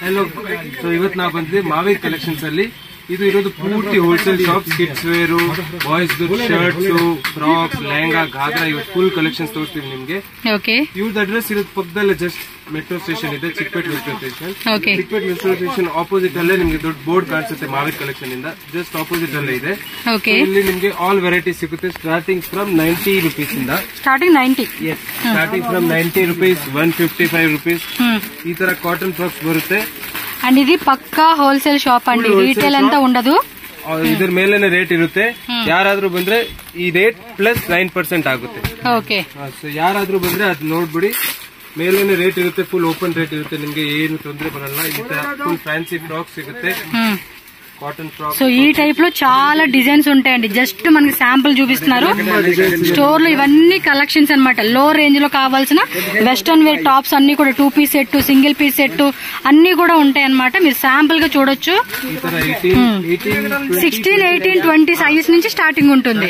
Hello, so ಇವತ್ತು ನಾವು ಬಂದಿದ್ದೆ ಮಾವೇರ್ ಕಲೆಕ್ಷನ್ಸ್ ಅಲ್ಲಿ. ಇದು ಇರೋದು ಪೂರ್ತಿ wholesale shop. Kids wear, boys shirts, frocks, lehenga, ghagra, ಇವತ್ತು ಫುಲ್ ಕಲೆಕ್ಷನ್ಸ್ ತೋರಿಸ್ತೀವಿ ನಿಮ್ಗೆ. ಇವ್ರದ್ದು ಅಡ್ರೆಸ್ ಇರೋದು ಪಕ್ಕದಲ್ಲೇ ಜಸ್ಟ್ ಮೆಟ್ರೋ ಸ್ಟೇಷನ್ ಇದೆ, Chickpet metro station. Chickpet metro station opposite ಅಲ್ಲೇ ನಿಮ್ಗೆ ದೊಡ್ಡ ಬೋರ್ಡ್ ಕಾಣಿಸುತ್ತೆ ಮಾವೇರ್ ಕಲೆಕ್ಷನ್ ಇಂದ, ಜಸ್ಟ್ ಆಪೋಸಿಟ್ ಅಲ್ಲೇ ಇದೆ. ಇಲ್ಲಿ ನಿಮ್ಗೆ ಆಲ್ ವೆರೈಟೀಸ್ ಸಿಗುತ್ತೆ, ಸ್ಟಾರ್ಟಿಂಗ್ ಫ್ರಮ್ 90 rupees ಇಂದ. ಸ್ಟಾರ್ಟಿಂಗ್ ಫ್ರಮ್ 90 rupees, 155 rupees ಈ ತರ ಕಾಟನ್ ಫ್ರಾಕ್ಸ್ ಬರುತ್ತೆ. అండ్ ఇది పక్కా హోల్సేల్ షాప్ అండి, రీటైల్ అంతా ఉండదు. ಇದ್ರ ಮೇಲೇನೆ ರೇಟ್ ಇರುತ್ತೆ. ಯಾರಾದ್ರೂ ಬಂದ್ರೆ ಈ ರೇಟ್ ಪ್ಲಸ್ 9% ಆಗುತ್ತೆ. ಓಕೆ, ಸೊ ಯಾರಾದ್ರೂ ಬಂದ್ರೆ ಅದ್ ನೋಡ್ಬಿಡಿ, ಮೇಲೇನೆ ರೇಟ್ ಇರುತ್ತೆ, ಫುಲ್ ಓಪನ್ ರೇಟ್ ಇರುತ್ತೆ, ನಿಮ್ಗೆ ಏನು ತೊಂದರೆ ಬರಲ್ಲ. ಈ ತರ ಫುಲ್ ಫ್ಯಾನ್ಸಿ ಫ್ರಾಕ್ ಸಿಗುತ್ತೆ, కాటన్ ఫ్రాక్. సో ఈ టైప్ లో చాలా డిజైన్స్ ఉంటాయండి, జస్ట్ మనకి శాంపుల్ చూపిస్తున్నారు. స్టోర్ లో ఇవన్నీ కలెక్షన్స్ అన్నమాట. లో రేంజ్ లో కావాల్సిన వెస్టర్న్ వేర్ టాప్స్ అన్ని కూడా 2 piece set, single piece set అన్ని కూడా ఉంటాయి అన్నమాట. మీరు శాంపుల్ గా చూడొచ్చు. 16, 18, 20 సైజ్ నుంచి స్టార్టింగ్ ఉంటుంది.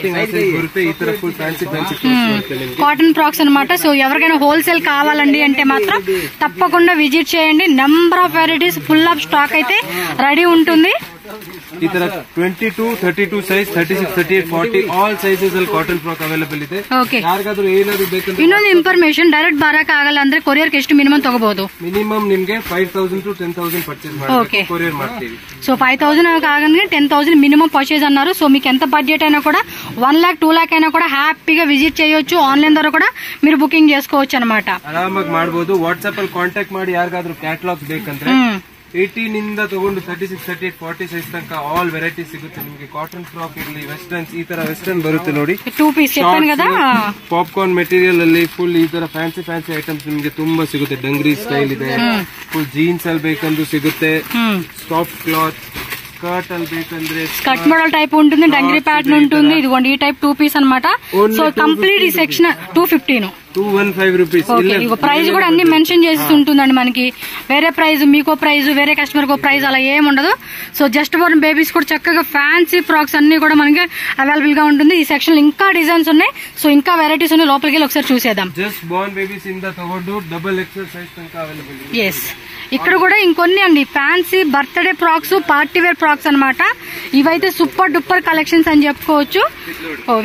కాటన్ ఫ్రాక్స్ అన్నమాట. సో ఎవరికైనా హోల్సేల్ కావాలండి అంటే మాత్రం తప్పకుండా విజిట్ చేయండి. Number of varieties, full of stock అయితే రెడీ ఉంటుంది. ಈ ತರ 22, 32 ಸೈಜ್, 36, 38, 40 ಆಲ್ ಸೈಜಸ್ ಅಲ್ಲಿ ಕಾಟನ್ ಫ್ರಾಕ್ ಅವೈಲೇಬಲ್ ಇದೆ. ಯಾರಿಗಾದ್ರೂ ಏನಾದ್ರು ಬೇಕಂದ್ರೆ ಇನ್ನೊಂದು ಇನ್ಫಾರ್ಮೇಶನ್, ಡೈರೆಕ್ಟ್ ಬರಕ್ ಆಗಲ್ಲ ಅಂದ್ರೆ ಕೊರಿಯರ್ ಎಷ್ಟು ಮಿನಿಮಮ್ ತಗೋಬಹುದು? ಮಿನಿಮಮ್ ನಿಮ್ಗೆ 5,000 to 10,000 ಪರ್ಚೇಸ್ ಮಾಡಿ ಕೊರಿಯರ್ ಮಾಡ್ತೀವಿ. సో 5,000 కాగానే 10,000 మినిమం పర్చేజ్ అన్నారు. సో మీకు ఎంత బడ్జెట్ అయినా కూడా 1 lakh, 2 lakh అయినా కూడా హ్యాపీగా విజిట్ చేయొచ్చు. ఆన్లైన్ ద్వారా కూడా మీరు బుకింగ్ చేసుకోవచ్చు అనమాట. ಆರಾಮಾಗಿ ಮಾಡಬಹುದು. ವಾಟ್ಸ್ಆಪ್ ಅಲ್ಲಿ ಕಾಂಟ್ಯಾಕ್ಟ್ ಮಾಡಿ ಯಾರಿಗಾದ್ರೂ ಕ್ಯಾಟಲಾಗ್ಸ್ ಬೇಕಂದ್ರೆ 18 ಇಂದ ತಗೊಂಡು 36, 38, 40 ಸೈಜ್ ತನಕ ಆಲ್ ವೆರೈಟೀಸ್ ಸಿಗುತ್ತೆ ನಿಮಗೆ. ಕಾಟನ್ ಫ್ರಾಕ್ ಇರಲಿ, ವೆಸ್ಟರ್ನ್ಸ್, ಈ ತರ ವೆಸ್ಟರ್ನ್ ಬರುತ್ತೆ ನೋಡಿ. 2 piece చెప్పాను కదా, ಪಾಪ್ಕಾರ್ನ್ ಮೆಟೀರಿಯಲ್ ಅಲ್ಲಿ ಫುಲ್ ಈ ತರ ಫ್ಯಾನ್ಸಿ ಐಟಮ್ಸ್ ನಿಮಗೆ ತುಂಬಾ ಸಿಗುತ್ತೆ. ಡಂಗ್ರಿ ಸ್ಟೈಲ್ ಇದೆ, ಫುಲ್ ಜೀನ್ಸ್ ಅಲ್ಲಿ ಬೇಕಂದ್ರೂ ಸಿಗುತ್ತೆ. ಸಾಫ್ಟ್ ಕ್ಲಾತ್, స్కర్ట్ ಅಲ್ಲಿ ಬೇಕಂದ್ರೆ స్కర్ట్ మోడల్ టైప్ ఉంటుంది, డంగ్రీ ప్యాటర్న్ ఉంటుంది. ఇదిగోండి ఈ టైప్ 2 piece అన్నమాట. సో కంప్లీట్ ఈ సెక్షన్ 215, 215 రూపీస్. ప్రైస్ కూడా అన్ని మెన్షన్ చేసి ఉంటుందండి మనకి. వేరే ప్రైస్, మీకో ప్రైస్, వేరే కస్టమర్ కో ప్రైస్ అలా ఏమి ఉండదు. సో జస్ట్ బోర్న్ బేబీస్ కూడా చక్కగా ఫ్యాన్సీ ఫ్రాక్స్ అన్ని కూడా మనకి అవైలబుల్ గా ఉంటుంది. ఈ సెక్షన్ లో ఇంకా డిజైన్స్ ఉన్నాయి, సో ఇంకా వెరైటీస్ ఉన్నాయి. లోపలికి వెళ్ళి ఒకసారి చూసేద్దాం. జస్ట్ బోర్న్ బేబీస్ ఇంద తಗೊಂಡು డబుల్ ఎక్సెల్ సైజ్ తనక అవైలబుల్. ఎస్, ఇక్కడ కూడా ఇంకొన్ని అండి fancy birthday frocks, party wear frocks అన్నమాట. ఇవైతే సూపర్ డూపర్ కలెక్షన్స్ అని చెప్పుకోవచ్చు.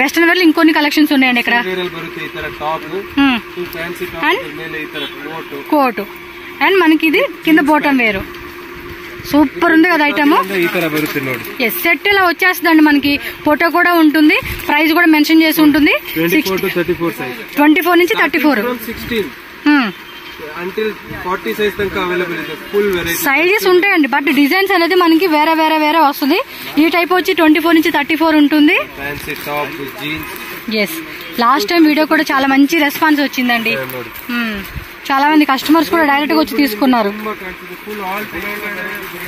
వెస్టర్న్ వేర్ లో ఇంకొన్ని కలెక్షన్స్ ఉన్నాయండి ఇక్కడ. కోట్ అండ్ మనకి ఇది కింద బోటం వేరు. సూపర్ ఉంది కదా ఐటమ్. సెట్ ఇలా వచ్చేస్తుందండి మనకి. ఫోటో కూడా ఉంటుంది, ప్రైస్ కూడా మెన్షన్ చేసి ఉంటుంది. 24 నుంచి 34 సైజెస్ ఉంటాయండి. బట్ డిజైన్స్ అనేది మనకి వేరే వేరే వేరే వస్తుంది. ఈ టైప్ వచ్చి 24 నుంచి 34 ఉంటుంది. ఎస్, లాస్ట్ టైం వీడియో కూడా చాలా మంచి రెస్పాన్స్ వచ్చిందండి. చాలా మంది కస్టమర్స్ కూడా డైరెక్ట్ గా వచ్చి తీసుకున్నారు.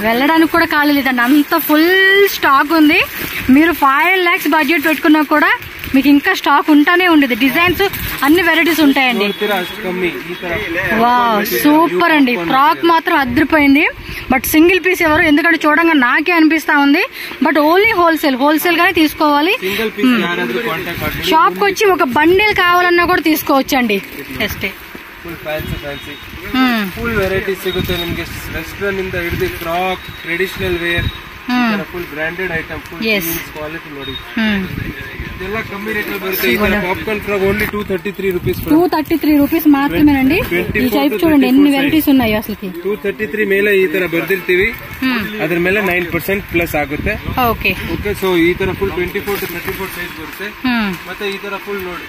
వెళ్ళడానికి కూడా ఖాళీ లేదండి, అంత ఫుల్ స్టాక్ ఉంది. మీరు 5 lakhs బడ్జెట్ పెట్టుకున్నా కూడా మీకు ఇంకా స్టాక్ ఉంటానే ఉండేది. డిజైన్స్ అన్ని వెరైటీస్ ఉంటాయండి. వావ్, సూపర్ అండి. ఫ్రాక్ మాత్రం అదిరిపోయింది. బట్ సింగిల్ పీస్ ఎవరు, ఎందుకంటే చూడంగా నాకే అనిపిస్తా ఉంది. బట్ ఓన్లీ హోల్సేల్ గానే తీసుకోవాలి. షాప్ కి వచ్చి ఒక బండిల్ కావాలన్నా కూడా తీసుకోవచ్చు అండి. జస్ట్ ಫುಲ್ ವೆರೈಟೀಸ್ ಸಿಗುತ್ತೆ ನಿಮ್ಗೆ. ವೆಸ್ಟರ್ನ್ ಇಂದ ಹಿಡಿದು frock, traditional wear, full branded item, full quality ನೋಡಿ. ಇದೆಲ್ಲ ಕಮ್ಮಿ ರೇಟ್ ಅಲ್ಲಿ ಬರುತ್ತೆ. ಈ ತರ popcorn frock only 233 rupees. 233 rupees మాత్రమేనండి. ఈ టైప్ చూడండి ఎన్ని వెరైటీస్ ఉన్నాయి అసలు. 233 ಮೇಲೆ ಈ ತರ ಬರ್ದಿರ್ತೀವಿ, ಅದ್ರ ಮೇಲೆ 9% ಪ್ಲಸ್ ಆಗುತ್ತೆ. ಓಕೆ, ಸೊ ಈ ತರ ಫುಲ್ 24 to 34 ಸೈಜ್ ಬರುತ್ತೆ. ಮತ್ತೆ ಈ ತರ ಫುಲ್ ನೋಡಿ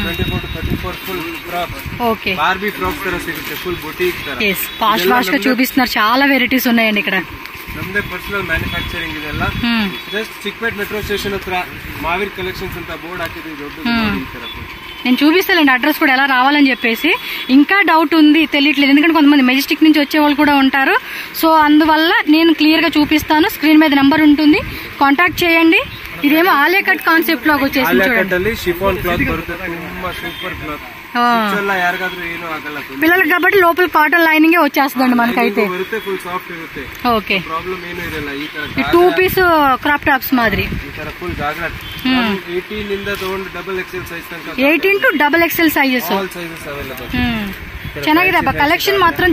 24 to 34 full frock. Okay, Barbie frocks ತರ ಸಿಗುತ್ತೆ, ఫుల్ బొటిక్ ತರ. yes, ఫాస్ట్ గా చూపిస్తున్నారు. చాలా వెరైటీస్ ఉన్నాయండి ఇక్కడ. ನಮ್ದೇ ಪರ್ಸನಲ್ ಮ್ಯಾನುಫ್ಯಾಕ್ಚರಿಂಗ್ ಇದೆಲ್ಲ. ಜಸ್ಟ್ ಚಿಕ್ಕಪೇಟೆ ಮೆಟ್ರೋ ಸ್ಟೇಷನ್ ಹತ್ರ మావేర్ కలెక్షన్స్ ಅಂತ ಬೋರ್ಡ್ ಹಾಕಿದ್ವಿ ದೊಡ್ಡದು. నేను చూపిస్తానండి అడ్రస్ కూడా ఎలా రావాలని చెప్పేసి. ఇంకా డౌట్ ఉంది, తెలియట్లేదు, ఎందుకంటే కొంతమంది మెజెస్టిక్ నుంచి వచ్చే వాళ్ళు కూడా ఉంటారు. సో అందువల్ల నేను క్లియర్ గా చూపిస్తాను. స్క్రీన్ మీద నెంబర్ ఉంటుంది, కాంటాక్ట్ చేయండి. ఇదేమో ఆలియా కట్ కాన్సెప్ట్ లాగా వచ్చేసి చూడండి. షిఫాన్ క్లాత్ బರುತ್ತೆ, ತುಂಬಾ సూపర్ క్లాత్. పిల్లలకి కాబట్టి లోపల కాటన్ లైనింగ్ వచ్చేస్తుందండి మనకైతే. ఓకే, 2 piece క్రాప్ టాప్స్ మాదిరి. 18 ಇಂದ ತಗೊಂಡು ಡಬಲ್ ಎಕ್ಸೆಲ್ ಸೈಜ್ ತನಕ 18 to double XL సైజెస్. ಚೆನ್ನಾಗಿದೆ అబ్బా కలెక్షన్ మాత్రం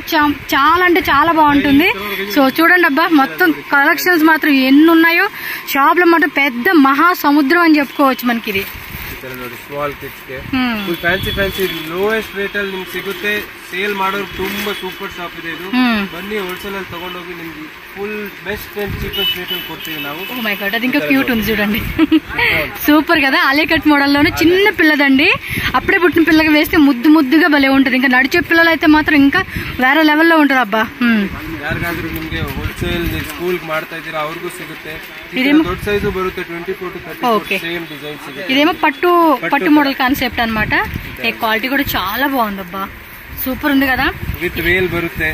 చాలా అంటే చాలా బాగుంటుంది. సో చూడండి అబ్బా మొత్తం కలెక్షన్స్ మాత్రం ఎన్ని ఉన్నాయో షాప్ లో మాత్రం పెద్ద మహాసముద్రం అని చెప్పుకోవచ్చు మనకి ఇది. ಸ್ಮಾಲ್ ಕಿಡ್ಸ್ ಗೆ ಫುಲ್ ಫ್ಯಾನ್ಸಿ ಲೋಯೆಸ್ಟ್ ರೇಟ್ ಅಲ್ಲಿ ನಿಮ್ಗೆ ಸಿಗುತ್ತೆ. ಸೇಲ್ ಮಾಡೋರು ತುಂಬಾ ಸೂಪರ್ ಶಾಪ್ ಇದೆ ಇದು. ಬನ್ನಿ ಹೋಲ್ಸೇಲ್ ಅಲ್ಲಿ ತಗೊಂಡೋಗಿ ನಿಮ್ಗೆ full best and cheapest rate ಅಲ್ಲಿ ಕೊಡ್ತೀವಿ ನಾವು. ఓ మై గాడ్ అది ఇంకా క్యూట్ ఉంది చూడండి. సూపర్ కదా. అలేకట్ మోడల్ లోనే చిన్న పిల్లదండి. అప్పుడే పుట్టిన పిల్లకి వేస్తే ముద్దుగా భలే ఉంటుంది. ఇంకా నడిచే పిల్లలు అయితే మాత్రం ఇంకా వేరే లెవెల్లో ఉంటారు అబ్బా. ಯಾರಿಗಾದ್ರೂ ನಿಮ್ಗೆ ಹೋಲ್ಸೇಲ್ ಸ್ಕೂಲ್ ಮಾಡ್ತಾ ಇದ್ದೀರಾ ಅವ್ರಿಗೂ ಸಿಗುತ್ತೆ. ದೊಡ್ಡ ಸೈಜು ಬರುತ್ತೆ 24 to 34 సేమ్ డిజైన్ సిಗುತ್ತೆ. ఇదేమో పట్టు మోడల్ కాన్సెప్ట్ అన్నమాట. ఈ క్వాలిటీ కూడా చాలా బాగుందబ్బా. సూపర్ ఉంది కదా. విత్ వేల్ బರುತ್ತೆ,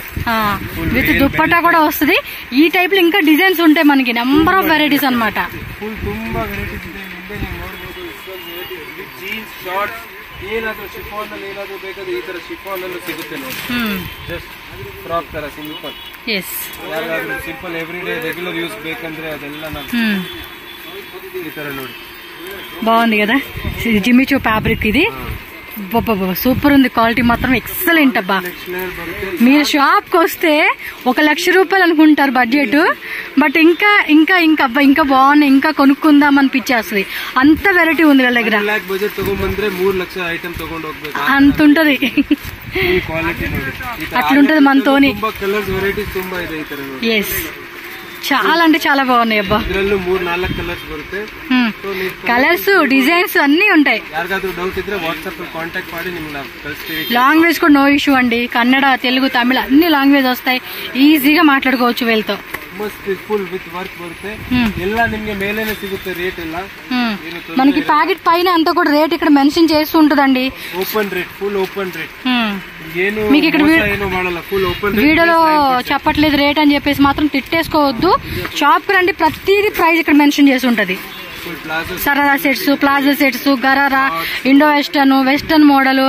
విత్ దుప్పట్టా కూడా వస్తుంది. ఈ టైప్ లో ఇంకా డిజైన్స్ ఉంటాయి మనకి నెంబర్ ఆఫ్ వెరైటీస్ అన్నమాట. ఫుల్ ತುಂಬಾ వెరైటీస్ ಇದೆ. ಮುಂದೆ ನೀವು ನೋಡಬಹುದು ಇಷ್ಟೊಂದು ವೆರೈಟಿ ವಿತ್ ಜೀನ್ಸ್ ಶಾರ್ಟ್ಸ್ ಏನಾದ್ರೂ ಶಿಫಾನ್ ಅಲ್ಲಿ ಏನಾದ್ರೂ ಬೇಕಾದ್ರೆ ಈ ತರ ಶಿಫಾನ್ ಅಲ್ಲೂ ಸಿಗುತ್ತೆ ನೋಡಿ. ಜಸ್ಟ್ ಫ್ರಾಕ್ ತರ ಸಿಂಪಲ್. ಎಸ್ ಯಾರಾದ್ರೂ simple every day regular use ಬೇಕಂದ್ರೆ ಅದೆಲ್ಲ ನಾವು ಈ ತರ ನೋಡಿ. బాగుంది కదా. జిమ్మిచూ ఫ్యాబ్రిక్ ఇది. సూపర్ ఉంది. క్వాలిటీ మాత్రం ఎక్సలెంట్ అబ్బా. మీరు షాప్ కి వస్తే 1 లక్ష రూపాయలు అనుకుంటారు బడ్జెట్. బట్ ఇంకా ఇంకా ఇంకా అబ్బా ఇంకా బాగున్నాయి. ఇంకా కొనుక్కుందాం అనిపించేస్తుంది. అంత వెరైటీ ఉంది వీళ్ళ దగ్గర. బడ్జెట్ తಗೊಂಡ್ಬಂದ್ರೆ 3 లక్ష ఐటమ్ తಗೊಂಡು ಹೋಗಬೇಕು. అంత ఉంటది. అట్లుంటది మనతోని. కలర్స్ వెరైటీస్ ತುಂಬಾ ಇದೆ ಈ ತರ ನೋಡಿ. ఎస్ చాలా అంటే చాలా బాగున్నాయి అబ్బా. ಇದರಲ್ಲೂ 3-4 కలర్స్ ಬರುತ್ತೆ. కలర్స్ డిజైన్స్ అన్ని ఉంటాయి. ಯಾರಿಗಾದ್ರೂ ಡೌಟ್ ಇದ್ರೆ ವಾಟ್సాప్ ಅಲ್ಲಿ ಕಾಂಟ್ಯಾಕ್ಟ್ ಮಾಡಿ ನಿಮ್ಗೆ ಕಳಿಸ್ತೀವಿ. లాంగ్వేజ్ కూడా నో ఇష్యూ అండి. కన్నడ, తెలుగు, తమిళ అన్ని లాంగ్వేజ్ వస్తాయి. ఈజీగా మాట్లాడుకోవచ్చు వీళ్ళతో. ఫుల్ విత్ వర్క్ బರುತ್ತೆ. ಎಲ್ಲ ನಿಮ್ಗೆ ಮೇಲೇನೆ ಸಿಗುತ್ತೆ ರೇಟ್ ಎಲ್ಲ. మనకి ప్యాకెట్ పైన అంతా కూడా రేట్ ఇక్కడ మెన్షన్ చేస్తూ ఉంటదండి. Open rate, full open rate. మీకు ఇక్కడ వీడియోలో చెప్పట్లేదు రేట్ అని చెప్పేసి మాత్రం తిట్టేసుకోవద్దు. షాప్ కి రండి, ప్రతిదీ ప్రైస్ ఇక్కడ మెన్షన్ చేసి ఉంటది. Sharara sets, palazzo sets, gharara, Indo western model,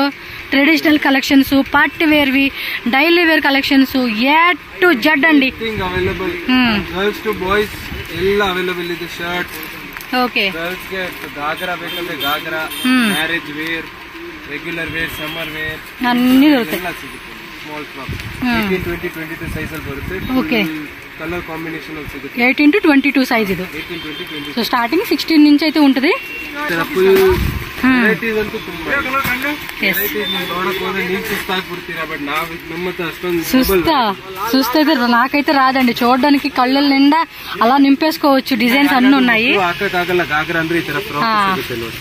traditional collections, party wear వి, daily wear collections, A to Z అండి. గర్ల్స్ టు బాయ్స్ ಎಲ್ಲ ಅವೈಲೇಬಲ್ ಇದೆ. ಶರ್ಟ್ ఓకే, ಗರ್ಲ್ಸ್ ಗೆ ಗಾಗ್ರಾ ಬೇಕಂದ್ರೆ ghagra, marriage wear, regular wear, summer wear అన్ని దొరుకుతాయి. ಸ್ಮಾಲ್ ಫ್ರಾಕ್ 18, 20, 22 ಸೈಜ್ ಅಲ್ಲಿ ಬರುತ್ತೆ. ఓకే, కలర్ కాంబినేషన్ సిಗುತ್ತೆ. 18 to 22 సైజ్ ఇది. 18, 20, 22. సో స్టార్టింగ్ 16 నుంచి అయితే ఉంటది. ಫುಲ್ ವೆರೈಟೀಸ್ ಅಂತೂ ತುಂಬಾ ವೆರೈಟೀಸ್ ನೋಡಕ್ ಹೋದ್ರೆ ನೀವು ಸುಸ್ತಾಗ್ಬಿಡ್ತೀರಾ. ಬಟ್ ನಾವು ನಮ್ಮ ಹತ್ರ ಅಷ್ಟೊಂದು చూస్తే నాకైతే రాదండి. చూడడానికి కళ్ళ నిండా అలా నింపేసుకోవచ్చు. డిజైన్స్ అన్ని ఉన్నాయి. ಹಾಕಕ್ಕಾಗಲ್ಲ. ಗಾಗ್ರಾ ಅಂದ್ರೆ ಈ ತರ ಫ್ರಾಕ್ ಸಿಗುತ್ತೆ ನೋಡಿ.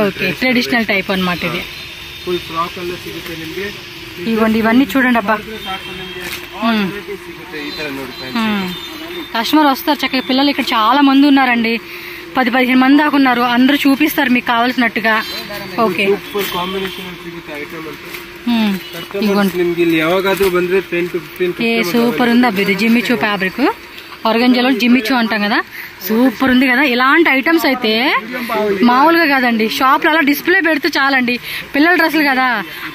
ఓకే, ట్రెడిషనల్ టైప్ అన్నమాట ఇది. ಫುಲ್ ಫ್ರಾಕ್ ಎಲ್ಲ ಸಿಗುತ್ತೆ ನಿಮ್ಗೆ. ఇవ్వండి, ఇవన్నీ చూడండి అబ్బా. ಸಿಗುತ್ತೆ ಈ ತರ ನೋಡಿ. కస్టమర్ వస్తారు చక్కగా. పిల్లలు ఇక్కడ చాలా మంది ఉన్నారండి. 10-15 మంది దాకా ఉన్నారు. అందరూ చూపిస్తారు మీకు కావాల్సినట్టుగా. ఓకే, ಸೂಪರ್ ಕಾಂಬಿನೇಷನ್ ಸಿಗುತ್ತೆ ಐಟಮ್ ಅಂತ. ನಿಮ್ಗೆ ಇಲ್ಲಿ ಯಾವಾಗಾದ್ರೂ ಬಂದ್ರೆ 10 to 15. సూపర్ ఉంది అబ్బా. ఇది జిమ్మిచూ ఫ్యాబ్రిక్. ఆర్గంజాలో జిమ్మిచూ అంటాం కదా. సూపర్ ఉంది కదా. ఇలాంటి ఐటమ్స్ అయితే మామూలుగా కాదండి. షాప్ లో అలా డిస్ప్లే పెడితే చాలండి. పిల్లల డ్రెస్సులు కదా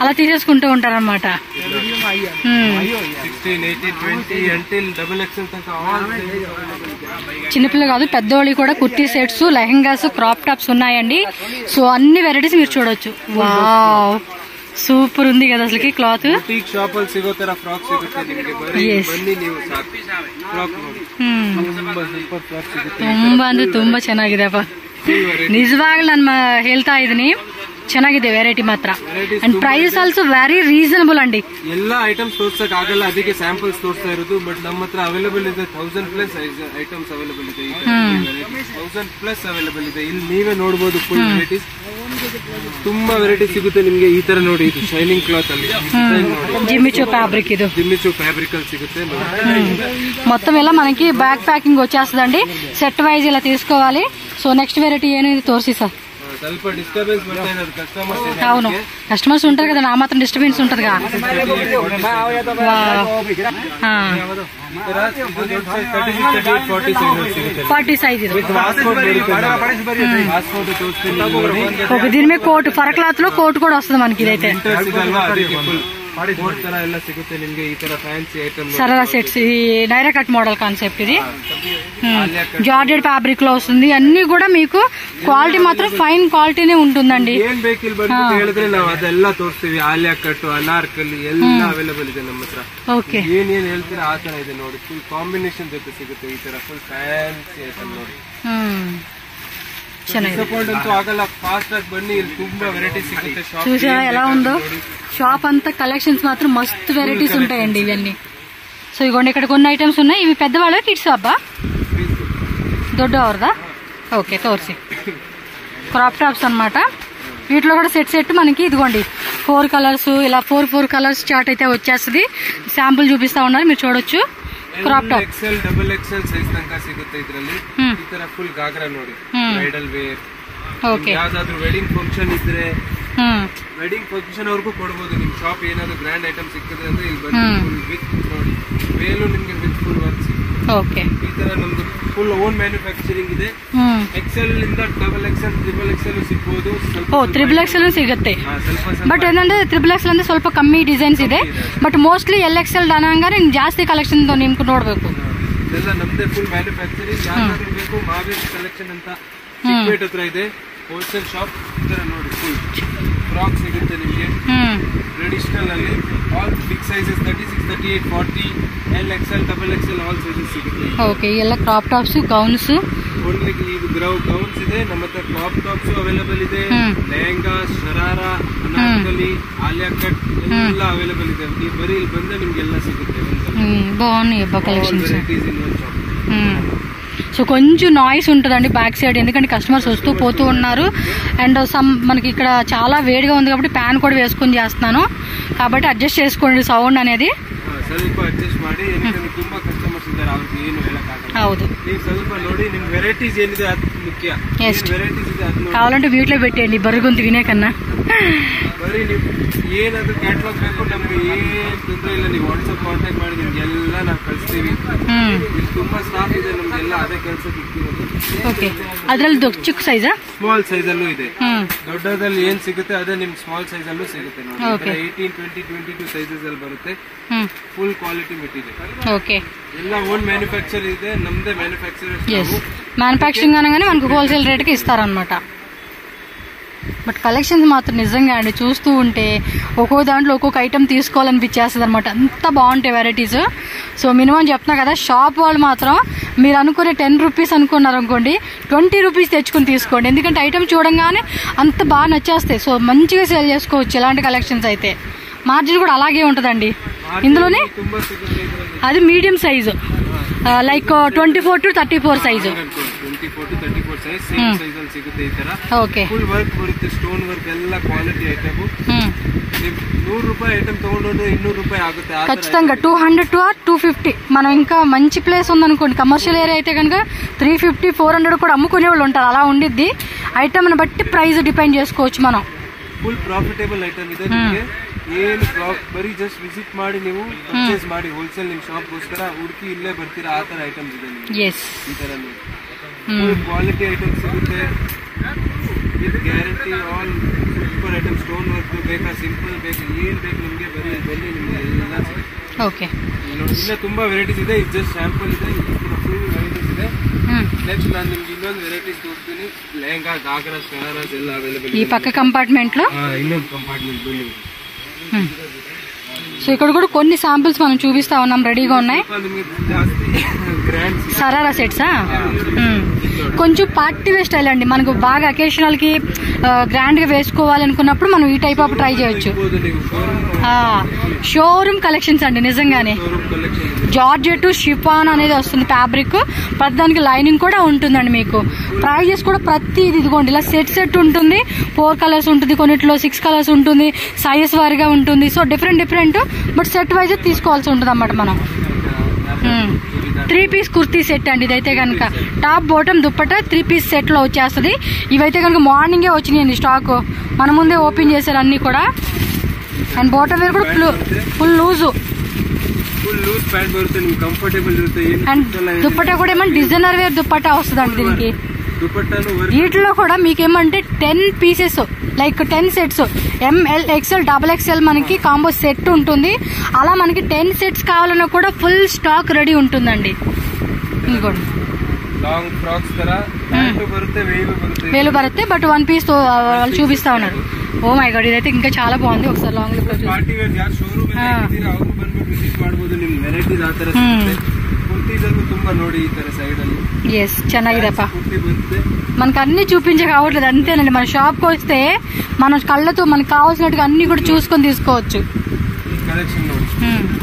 అలా తీసేసుకుంటూ ఉంటారన్నమాట. 16, 18, 20 until XXL తనక చిన్నపిల్లలు కాదు పెద్దోళ్ళు కూడా kurti sets, lehengas, crop tops ఉన్నాయండి. సో అన్ని వెరైటీస్ మీరు చూడొచ్చు. వావ్, సూపర్ ఉంది కదా అసలుకి క్లాత్. షాప్ ಅಲ್ಲಿ ಸಿಗೋ ತರ ಫ್ರಾಕ್ ಸಿಗುತ್ತೆ ನಿಮಗೆ. ಬನ್ನಿ ನೀವು ಸಾಕು. ಫ್ರಾಕ್ ನೋಡಿ, ತುಂಬಾ ಸೂಪರ್ ಫ್ರಾಕ್ ಸಿಗುತ್ತೆ. ತುಂಬಾ ಅಂದ್ರೆ ತುಂಬಾ ಚೆನ್ನಾಗಿದೆ ಅಪ್ಪ. ನಿಜವಾಗ್ಲೂ ನನ್ನ ಹೇಳ್ತಾ ಇದೀನಿ, ಚೆನ್ನಾಗಿದೆ ವೆರೈಟಿ ಮಾತ್ರ. And price also very reasonable ಅಂಡಿ. ಎಲ್ಲಾ ಐಟಮ್ಸ್ ತೋರ್ಸಕ್ ಆಗಲ್ಲ, ಅದಕ್ಕೆ ಸ್ಯಾಂಪಲ್ಸ್ ತೋರಿಸ್ತಾ ಇರೋದು. ಬಟ್ ನಮ್ಮ ಹತ್ರ ಅವೈಲೇಬಲ್ ಇದೆ 1000+ ಐಟಮ್ಸ್ ಅವೈಲೇಬಲ್ ಇದೆ. 1000+ ಅವೈಲೇಬಲ್ ಇದೆ. ಇಲ್ಲಿ ನೀವೇ ನೋಡಬಹುದು ಫುಲ್ ವೆರೈಟೀಸ್. ತುಂಬಾ ವೆರೈಟಿ ಸಿಗುತ್ತೆ ನಿಮ್ಗೆ. ಈ ತರ ನೋಡಿ, ಇದು ಶೈನಿಂಗ್ ಕ್ಲಾತ್ ಅಲ್ಲಿ జిమ్మిచూ ఫ్యాబ్రిక్. ఇది జిమ్మిచూ ఫ్యాబ్రిక్ ಅಲ್ಲಿ సిಗುತ್ತೆ. మొత్తం ఇలా మనకి బ్యాక్ ప్యాకింగ్ వచ్చేస్తుందండి. సెట్ వైజ్ ఇలా తీసుకోవాలి. సో నెక్స్ట్ వెరైటీ ఏనేది తోర్సి సార్. ಸ್ವಲ್ಪ ಡಿಸ್ಟರ್ಬೆನ್ಸ್ ಬರ್ತಾ ಇದೆ ಕಸ್ಟಮರ್ಸ್. అవును, కస్టమర్స్ ఉంటారు కదా, నా మాత్రం డిస్టర్బెన్స్ ఉంటదిగా. 40 సైజ్ ఇది. ఓకే, దీని మీద కోట్, ఫర్ క్లాత్ లో కోట్ కూడా వస్తుంది మనకి. ఇదైతే ಕೋಟ್ ತರ ಎಲ್ಲ ಸಿಗುತ್ತೆ ನಿಮ್ಗೆ. ಈ ತರ ಫ್ಯಾನ್ಸಿ ಐಟಮ್ సరదా సెట్స్, ఇది నైరా కట్ మోడల్ కాన్సెప్ట్. ఇది జార్జెట్ ఫ్యాబ్రిక్ లో వస్తుంది. అన్ని కూడా మీకు క్వాలిటీ మాత్రం ఫైన్ క్వాలిటీనే ఉంటుందండి. ಏನ್ ಬೇಕಿಲ್ ಬಂದು ಹೇಳಿದ್ರೆ ನಾವು ಅದೆಲ್ಲ ತೋರಿಸ್ತೀವಿ. ಆಲಿಯಾ ಕಟ್, ಅನಾರ್ಕಲಿ ಎಲ್ಲ ಅವೈಲೇಬಲ್ ಇದೆ ನಮ್ಮ ಹತ್ರ. ಓಕೆ, ಏನೇನ್ ಹೇಳ್ತೀರಾ ಆ ತರ ಇದೆ ನೋಡಿ. ಫುಲ್ ಕಾಂಬಿನೇಷನ್ ಜೊತೆ ಸಿಗುತ್ತೆ ಈ ತರ ಫುಲ್ ಫ್ಯಾನ್ಸಿ ಐಟಮ್ ನೋಡಿ. ಡಿಸಪಾಯಿಂಟ್ ಅಂತೂ ಆಗಲ್ಲ. ಫಾಸ್ಟ್ ಆಗಿ ಬನ್ನಿ, ಇಲ್ಲಿ ತುಂಬಾ ವೆರೈಟಿ ಸಿಗುತ್ತೆ. చూసారా ఎలా ఉందో షాప్ అంతా. కలెక్షన్స్ మాత్రం మస్తు వెరైటీస్ ఉంటాయండి ఇవన్నీ. సో ఇగోండి ఇక్కడ కొన్ని ఐటమ్స్ ఉన్నాయి. ఇవి పెద్దవాళ్ళ కిడ్స్ అబ్బా దొడ్డు అవరదా? ఓకే, తోర్సి క్రాప్ టాప్స్ అనమాట. వీటిలో కూడా సెట్ మనకి ఇదిగోండి 4 కలర్స్, ఇలా 4 కలర్స్ చార్ట్ అయితే వచ్చేస్తుంది. శాంపుల్ చూపిస్తా ఉన్నారు, మీరు చూడొచ్చు. Crop top XL, double XL size ತನಕ ಸಿಗುತ್ತೆ ಇದರಲ್ಲಿ. ಈ ತರ ಫುಲ್ ಗಾಗ್ರಾ ನೋಡಿ, ಬ್ರೈಡಲ್ ವೇರ್. ಓಕೆ, ಯಾವ್ದಾದ್ರು ವೆಡ್ಡಿಂಗ್ ಫಂಕ್ಷನ್ ಇದ್ರೆ ವೆಡ್ಡಿಂಗ್ ಫಂಕ್ಷನ್ ಅವ್ರಿಗೂ ಕೊಡಬಹುದು. ನಿಮ್ ಶಾಪ್ ಏನಾದ್ರು ಗ್ರ್ಯಾಂಡ್ ಐಟಮ್ ಸಿಗ್ತದೆ ಅಂದ್ರೆ ಇಲ್ಲಿ ಬಂದು ಫುಲ್ ವಿತ್ ನೋಡಿ, ಮೇಲೂ ನಿಮ್ಗೆ ವಿತ್ ಫುಲ್ ವರ್ಕ್ ಸಿಗುತ್ತೆ. ಓಕೆ, ಈ ತರ ನಮ್ದು ಫುಲ್ ಓನ್ ಮ್ಯಾನುಫ್ಯಾಕ್ಚರಿಂಗ್ ಇದೆ. ಎಕ್ಸೆಲ್ ಇಂದ ಡಬಲ್ ಎಕ್ಸೆಲ್, ಟ್ರಿಬಲ್ ಎಕ್ಸೆಲ್ ಸಿಗಬಹುದು. ಟ್ರಿಬಲ್ ಎಕ್ಸೆಲ್ ಸಿಗುತ್ತೆ. ಬಟ್ ಏನಂದ್ರೆ ಟ್ರಿಬಲ್ ಎಕ್ಸೆಲ್ ಅಂದ್ರೆ ಸ್ವಲ್ಪ ಕಮ್ಮಿ ಡಿಸೈನ್ಸ್ ಇದೆ. ಬಟ್ ಮೋಸ್ಟ್ಲಿ ಎಲ್ ಎಕ್ಸೆಲ್ ಅನ್ನಂಗಾರೆ ಜಾಸ್ತಿ ಕಲೆಕ್ಷನ್ ನಿಮ್ಗೆ ನೋಡ್ಬೇಕು. ಇದೆಲ್ಲ ನಮ್ದೇ ಫುಲ್ ಮ್ಯಾನುಫ್ಯಾಕ್ಚರಿಂಗ್. ಯಾವ್ದಾದ್ರು ಬೇಕು ಮಾವೇರಿ ಕಲೆಕ್ಷನ್ ಅಂತ ಚಿಕ್ಕಪೇಟ್ ಹತ್ರ ಇದೆ ಹೋಲ್ಸೇಲ್ ಶಾಪ್. ಈ ತರ ನೋಡಿ ಫುಲ್ ಫ್ರಾಕ್ ಸಿಗುತ್ತೆ ನಿಮ್ಗೆ ಟ್ರೆಡಿಷನಲ್ ಅಲ್ಲಿ. All big sizes 36, 38, 40, L XL, double XL all sizes ಸಿಗುತ್ತೆ. ಓಕೆ, ಎಲ್ಲ crop tops, gowns. Only gowns ಇದೆ ನಮ್ಮ ಹತ್ರ. ಕ್ರಾಪ್ ಟಾಪ್ಸ್ ಅವೈಲೇಬಲ್ ಇದೆ. ಲೆಹಂಗಾ, ಶರಾರಾ, ಅನಾರ್ಕಲಿ, ಆಲಿಯಾ ಕಟ್ ಎಲ್ಲ ಅವೈಲೇಬಲ್ ಇದೆ. ನೀವು ಬರೀ ಇಲ್ಲಿ ಬಂದ್ರೆ ನಿಮ್ಗೆಲ್ಲ ಸಿಗುತ್ತೆ. బాగున్నాయి అబ్బా కలెక్షన్స్. సో కొంచెం నాయిస్ ఉంటుందండి బ్యాక్ సైడ్, ఎందుకంటే కస్టమర్స్ వస్తూ పోతూ ఉన్నారు. అండ్ మనకి ఇక్కడ చాలా వేడిగా ఉంది కాబట్టి ఫ్యాన్ కూడా వేసుకొని చేస్తున్నాను, కాబట్టి అడ్జస్ట్ చేసుకోండి సౌండ్ అనేది. ಸ್ವಲ್ಪ ಅಡ್ಜಸ್ಟ್ ಮಾಡಿ, ಯಾಕಂದ್ರೆ ತುಂಬಾ ಕಸ್ಟಮರ್ಸ್ ಇದ್ದಾರೆ, ಅವ್ರಿಗೆ ಏನು ಹೇಳಕ್ಕಾಗಲ್ಲ. ಹೌದು, ನೀವು ಸ್ವಲ್ಪ ನೋಡಿ ನಿಮ್ ವೆರೈಟೀಸ್ ಏನಿದೆ ಅದು ಮುಖ್ಯ. ವೆರೈಟೀಸ್ ಇದೆ ಅದನ್ನ కావాలంటే వీటిలో పెట్టేయండి బరుగుంది వినే కన్నా. ಬರೀ ನೀವು ಏನಾದ್ರು ಕ್ಯಾಟ್ಲಾಗ್ ಬೇಕು ನಮ್ಗೆ ಏನ್ ತೊಂದರೆ ಇಲ್ಲ. ನೀವು ವಾಟ್ಸ್ಆಪ್ ಕಾಂಟ್ಯಾಕ್ಟ್ ಮಾಡಿ ನಿಮ್ಗೆಲ್ಲ ನಾವು ಕಳಿಸ್ತೀವಿ. ಇಲ್ಲಿ ತುಂಬಾ ಸ್ಟಾಫ್ ಇದೆ ನಮ್ಗೆಲ್ಲ, ಅದೇ ಕೆಲಸ ಸಿಗ್ತೀವಿ. ಓಕೆ, ಅದ್ರಲ್ಲಿ ಚಿಕ್ಕ ಸೈಜ್, ಸ್ಮಾಲ್ ಸೈಜ್ ಅಲ್ಲೂ ಇದೆ. ದೊಡ್ಡದಲ್ಲಿ ಏನ್ ಸಿಗುತ್ತೆ ಅದೇ ನಿಮ್ ಸ್ಮಾಲ್ ಸೈಜ್ ಅಲ್ಲೂ ಸಿಗುತ್ತೆ ನೋಡಿ. 18, 20, 22 ಸೈಜಸ್ ಅಲ್ಲಿ ಬರುತ್ತೆ. Full quality material. ఓకే, ಎಲ್ಲ ಓನ್ ಮ್ಯಾನುಫ್ಯಾಕ್ಚರ್ ಇದೆ, ನಮ್ದೇ ಮ್ಯಾನುಫ್ಯಾಕ್ಚರರ್ಸ್. మ్యానుఫ్యాక్చరింగ్ అనగానే మనకు హోల్సేల్ రేట్కి ఇస్తారనమాట. బట్ కలెక్షన్స్ మాత్రం నిజంగా అండి చూస్తూ ఉంటే ఒక్కో దాంట్లో ఒక్కొక్క ఐటమ్ తీసుకోవాలనిపించేస్తుంది అనమాట. అంత బాగుంటాయి వెరైటీస్. సో మినిమం చెప్తున్నా కదా, షాప్ వాళ్ళు మాత్రం మీరు అనుకునే 10 రూపీస్ అనుకున్నారు అనుకోండి, 20 రూపీస్ తెచ్చుకుని తీసుకోండి. ఎందుకంటే ఐటమ్ చూడంగానే అంత బాగా నచ్చేస్తాయి. సో మంచిగా సేల్ చేసుకోవచ్చు ఇలాంటి కలెక్షన్స్ అయితే. మార్జిన్ కూడా అలాగే ఉంటుందండి ఇందులోనే. అది medium size, like 24 to 34 size. 24 to 34 size same size ಅಲ್ಲಿ ಸಿಗುತ್ತೆ ಈ ತರ. ಓಕೆ, ಫುಲ್ ವರ್ಕ್ ಬರುತ್ತೆ, ಸ್ಟೋನ್ ವರ್ಕ್ ಎಲ್ಲ ಕ್ವಾಲಿಟಿ ಐಟಮ್. 100 ರೂಪಾಯಿ ಐಟಮ್ ತಗೊಂಡ್ರೆ 200 ರೂಪಾಯಿ ಆಗುತ್ತೆ. ఖచ్చితంగా 200 to 250. మనం ఇంకా మంచి ప్లేస్ ఉందనుకోండి, కమర్షియల్ ఏరియా అయితే కనుక 350, 400 కూడా అమ్ముకునే వాళ్ళు ఉంటారు. అలా ఉండిద్ది. ఐటమ్ని బట్టి ప్రైస్ డిపెండ్ చేసుకోవచ్చు మనం. ಫುಲ್ ಪ್ರಾಫಿಟೇಬಲ್ ಐಟಮ್ ಇದೆ ನಿಮಗೆ. ಏನು ಬರೀ ಜಸ್ಟ್ ವಿಸಿಟ್ ಮಾಡಿ ನೀವು ಪರ್ಚೇಸ್ ಮಾಡಿ ಹೋಲ್ಸೇಲ್ ನಿಮ್ ಶಾಪ್ಗೋಸ್ಕರ ಹುಡುಕಿ ಇಲ್ಲೇ ಬರ್ತೀರಾ. ಆ ತರ ಐಟಮ್ಸ್ ಇದೆ ನಿಮಗೆ. ಈ ತರ ಫುಲ್ ಕ್ವಾಲಿಟಿ ಐಟಮ್ಸ್ ಸಿಗುತ್ತೆ with guarantee. All super item. Stone work ಬೇಕಾ, ಸಿಂಪಲ್ ಬೇಕು, ಏನ್ ಬೇಕು ನಿಮ್ಗೆ ಬರೀ ಬನ್ನಿ, ನಿಮ್ಗೆ ಎಲ್ಲ ಸಿಗುತ್ತೆ. ಓಕೆ, ಇನ್ನ ತುಂಬಾ ವೆರೈಟೀಸ್ ಇದೆ. ಇದು ಜಸ್ಟ್ ಸ್ಯಾಂಪಲ್ ಇದೆ. ಫುಲ್ ವೆರೈಟೀಸ್ ಇದೆ. ನೆಕ್ಸ್ಟ್ ನಾನು ನಿಮ್ಗೆ ಇನ್ನೊಂದು ವೆರೈಟೀಸ್ ತೋರಿಸ್ತೀನಿ. ಲೆಹಂಗಾ, ಗಾಗ್ರಾ, ಶರಾರಾಸ್ ಎಲ್ಲ ಅವೈಲೇಬಲ್. ఈ పక్క కంపార్ట్మెంట్ లో ಇನ್ನೊಂದು ಕಂಪಾರ್ಟ್ಮೆಂಟ್ ಬನ್ನಿ. సో ఇక్కడ కూడా కొన్ని శాంపిల్స్ మనం చూపిస్తా ఉన్నాం, రెడీగా ఉన్నాయి. సరారా సెట్సా? కొంచెం పార్టీ వేర్ స్టైల్ అండి. మనకు బాగా అకేషనల్ కి గ్రాండ్ గా వేసుకోవాలి అనుకున్నప్పుడు మనం ఈ టైప్ ఆఫ్ ట్రై చేయొచ్చు. షోరూమ్ కలెక్షన్స్ అండి నిజంగానే. జార్జెట్, షిఫాన్ అనేది వస్తుంది ఫ్యాబ్రిక్. ప్రతిదానికి లైనింగ్ కూడా ఉంటుందండి. మీకు ప్రైజెస్ కూడా ప్రతి ఇదిగోండి ఇలా సెట్ ఉంటుంది. 4 కలర్స్ ఉంటుంది, కొన్నిట్లో 6 కలర్స్ ఉంటుంది, సైజెస్ వారిగా ఉంటుంది. So different but set wise తీసుకోవాల్సి ఉంటుంది అన్నమాట మనం. 3 పీస్ కుర్తీ సెట్ అండి ఇదైతే కనుక. Top bottom dupatta 3 piece set లో వచ్చేస్తుంది. ఇవైతే కనుక మార్నింగే వచ్చినాయండి స్టాక్, మన ముందే ఓపెన్ చేశారు అన్ని కూడా. అండ్ బాటమ్ వేర్ కూడా ఫుల్ లూజ్ ప్యాంట్ బರುತ್ತೆ, కంఫర్టబుల్ ఇರುತ್ತೆ. అండ్ దుప్పట కూడా ఏమన్నా డిజైనర్ వేర్ దుప్పట వస్తుందండి దీనికి. దుపట్టాను వీటిలో కూడా మీకేమంటే 10 pieces like 10 sets ML XL XXL మనకి కాంబో సెట్ ఉంటుంది. అలా మనకి 10 సెట్స్ కావాలన్నా కూడా ఫుల్ స్టాక్ రెడీ ఉంటుందండి. ఇంకోండి లాంగ్ ఫ్రాక్స్ ತರ వేలు బರುತ್ತೆ బట్ 1 పీస్ వాళ్ళు చూపిస్తా ఉన్నారు. ఓ మై గాడ్, ఇదైతే ఇంకా చాలా బాగుంది. ఒకసారి లాంగ్ లుక్ ಪಾರ್ಟಿ ವೇರ್ ಯಾರು ಶೋರೂಮ್ ಅಲ್ಲಿ ಇದ್ದೀರಾ ಅವರು ಬಂದ್ಬಿಟ್ಟು ವಿಸಿಟ್ ಮಾಡಬಹುದು. ನಿಮ್ ವೆರೈಟೀಸ್ ಆ ತರ ಸಿಗುತ್ತೆ. ಕುರ್ತೀಸ್ ಅನ್ನು ತುಂಬಾ ನೋಡಿ ಈ ತರ ಸೈಡ್ ಅಲ್ಲಿ. ఎస్ ಚೆನ್ನಾಗಿದೆಪ್ಪ. ಕುರ್ತಿ ಬರುತ್ತೆ. మనకు అన్ని చూపించక కావట్లేదు అంతేనండి. మన షాప్ కి వస్తే మన కళ్ళతో మనకు కావాల్సినట్టుగా అన్ని కూడా చూసుకొని తీసుకోవచ్చు. కలెక్షన్ ನೋಡಿ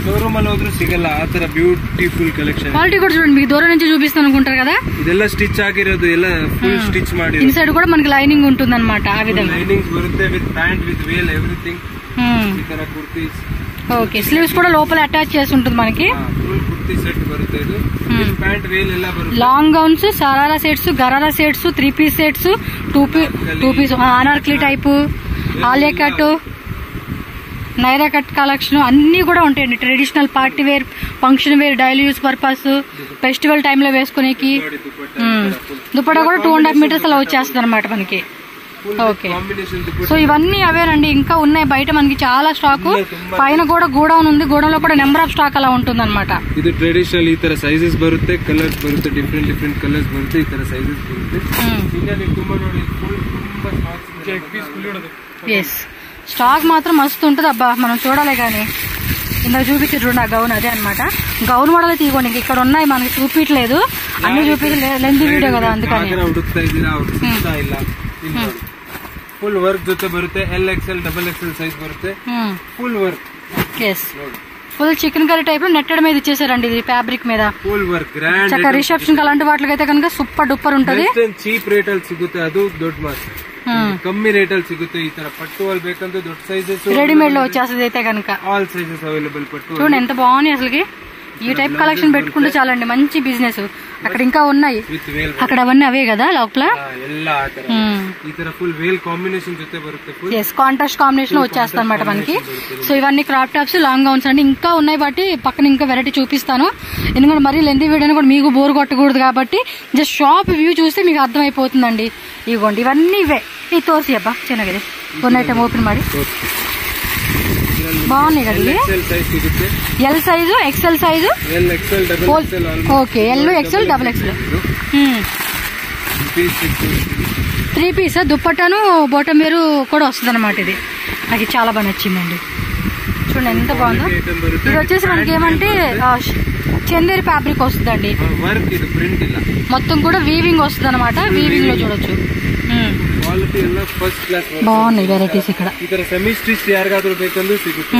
షోరూమ్ ಅಲ್ಲಿ ಹೋದ್ರು ಸಿಗಲ್ಲ ಆ ತರ ಬ್ಯೂಟಿಫುಲ್ ಕಲೆಕ್ಷನ್. క్వాలిటీ కూడా చూడండి, మీకు దూరం నుంచి చూపిస్తాను అనుకుంటారు కదా, ಇದೆಲ್ಲ ಸ್ಟಿಚ್ ಆಗಿರೋದು, ಎಲ್ಲ ಫುಲ್ ಸ್ಟಿಚ್ ಮಾಡಿ. ఇన్సైడ్ కూడా మనకి లైనింగ్ ఉంటుంది అనమాట. ఆ విధంగా లైనింగ్స్ బರುತ್ತೆ with pant with veil everything. ఈ ತರ కుర్తీస్. ఓకే, స్లీవ్స్ కూడా లోపల అటాచ్ చేసి ఉంటుంది మనకి. ఫుల్ కుర్తీ సెట్ బರುತ್ತೆ ಇದು. ప్యాంట్ వేల్ ಎಲ್ಲ ಬರುತ್ತೆ. Long gowns, sharara sets, gharara sets, 3 piece sets, 2 piece Anarkali type, Alia cut, Naira cut collection అన్ని కూడా ఉంటాయండి. Traditional party wear, function wear, daily use purpose, festival టైంలో వేసుకునేకి. దుపట్టా కూడా 2.5 మీటర్స్ అలా వచ్చేస్తుంది అనమాట మనకి. ఓకే, సో ఇవన్నీ అవేనండి. ఇంకా ఉన్నాయి బయట మనకి చాలా స్టాక్. పైన కూడా గోడౌన్ ఉంది, గోడౌన్ లో కూడా నెంబర్ ఆఫ్ స్టాక్ అలా ఉంటుంది అనమాట. ಇದು ಟ್ರೆಡಿಷನಲ್ ಈ ತರ ಸೈಜಸ್ ಬರುತ್ತೆ, ಕಲರ್ಸ್ ಬರುತ್ತೆ, ಡಿಫ್ರೆಂಟ್ ಕಲರ್ಸ್ ಬರುತ್ತೆ, ಈ ತರ ಸೈಜಸ್ ಬರುತ್ತೆ. ಈಗ ನೀವು ತುಂಬಾ ನೋಡಿ ತುಂಬಾ ಸ್ಟಾಕ್. ఎస్, స్టాక్ మాత్రం మస్తు ఉంటుంది అబ్బా, మనం చూడాలి. కానీ ఇందాక చూపించారు చూడండి, ఆ గౌన్ అదే అనమాట. గౌన్ మోడల్ తీసుకోండి, ఇక్కడ ఉన్నాయి మనకి చూపించలేదు, అన్ని చూపించలేదు, లెంత్ వీడియో కదా అందుకని. ಫುಲ್ ವರ್ಕ್ ಜೊತೆ ಬರುತ್ತೆ, LXL XXL ಸೈಜ್ ಬರುತ್ತೆ, full work. Yes, full chikankari type లో నెట్టెడ్ మీద ఇచ్చేసారండి, ఇది ఫ్యాబ్రిక్ మీద. ಫುಲ್ ವರ್ಕ್ ಗ್ರ್ಯಾಂಡ್ చక్కగా రిసెప్షన్ అలాంటి వాటికి అయితే కనుక సూపర్ డూపర్ ఉంటది. ಚೀಪ್ ರೇಟ್ ಅಲ್ಲಿ ಸಿಗುತ್ತೆ, ಅದು ದೊಡ್ಡ ಮಾಸ್. ಕಮ್ಮಿ ರೇಟ್ ಅಲ್ಲಿ ಸಿಗುತ್ತೆ. ಈ ತರ ಪಟ್ಟು ಅಲ್ಲಿ ಬೇಕಂದ್ರೆ ದೊಡ್ಡ ಸೈಜಸ್ రెడీమేడ్ లో వచ్చేస్తుంది అయితే కనుక. ఆల్ సైజెస్ అవైలబుల్ పట్టు. చూడండి ఎంత బాగున్నాయి అసలుకి. ఈ టైప్ కలెక్షన్ పెట్టుకుంటే చాలండి, మంచి బిజినెస్. అక్కడ ఇంకా ఉన్నాయి, అక్కడ అవన్నీ అవే కదా లోపల. ఈ ತರ ఫుల్ వేల్ కాంబినేషన్ జೊತೆ బರುತ್ತೆ. ఎస్, కాంట్రాస్ట్ కాంబినేషన్ వచ్చేస్తాయి అనమాట మనకి. సో ఇవన్నీ క్రాప్ టాప్స్, లాంగ్ గౌన్స్ అండి. ఇంకా ఉన్నాయి బట్టి పక్కన ఇంకా వెరైటీ చూపిస్తాను. ఎందుకంటే మరీ లెంత్ వీడియోని కూడా మీకు బోర్ కొట్టకూడదు కాబట్టి జస్ట్ షాప్ వ్యూ చూస్తే మీకు అర్థమైపోతుందండి. ఇవ్వండి, ఇవన్నీ ఇవే. ఇది తోసి అబ్బా చిన్నగా కొన్ని ఐటమ్ ఓపెన్ ಮಾಡಿ. బాగున్నాయి కదా ఇది. L size, XL size, okay, L XL XXL 3 piece దుప్పట్టాను బాటమ్ వేరు కూడా వస్తుంది అనమాట. ఇది నాకు చాలా బాగా నచ్చిందండి. చూడండి ఎంత బాగుందో. ఇది వచ్చేసి మనకి ఏమంటే చందేరి ఫ్యాబ్రిక్ వస్తుందండి, మొత్తం కూడా వీవింగ్ వస్తుంది అనమాట. వీవింగ్ లో చూడొచ్చు. బాగున్నాయి వెరైటీస్ ఇక్కడ. సెమీ స్టిచ్ ಯಾರಿಗಾದರೂ ಬೇಕಂದ್ರೆ ಸಿಗುತ್ತೆ.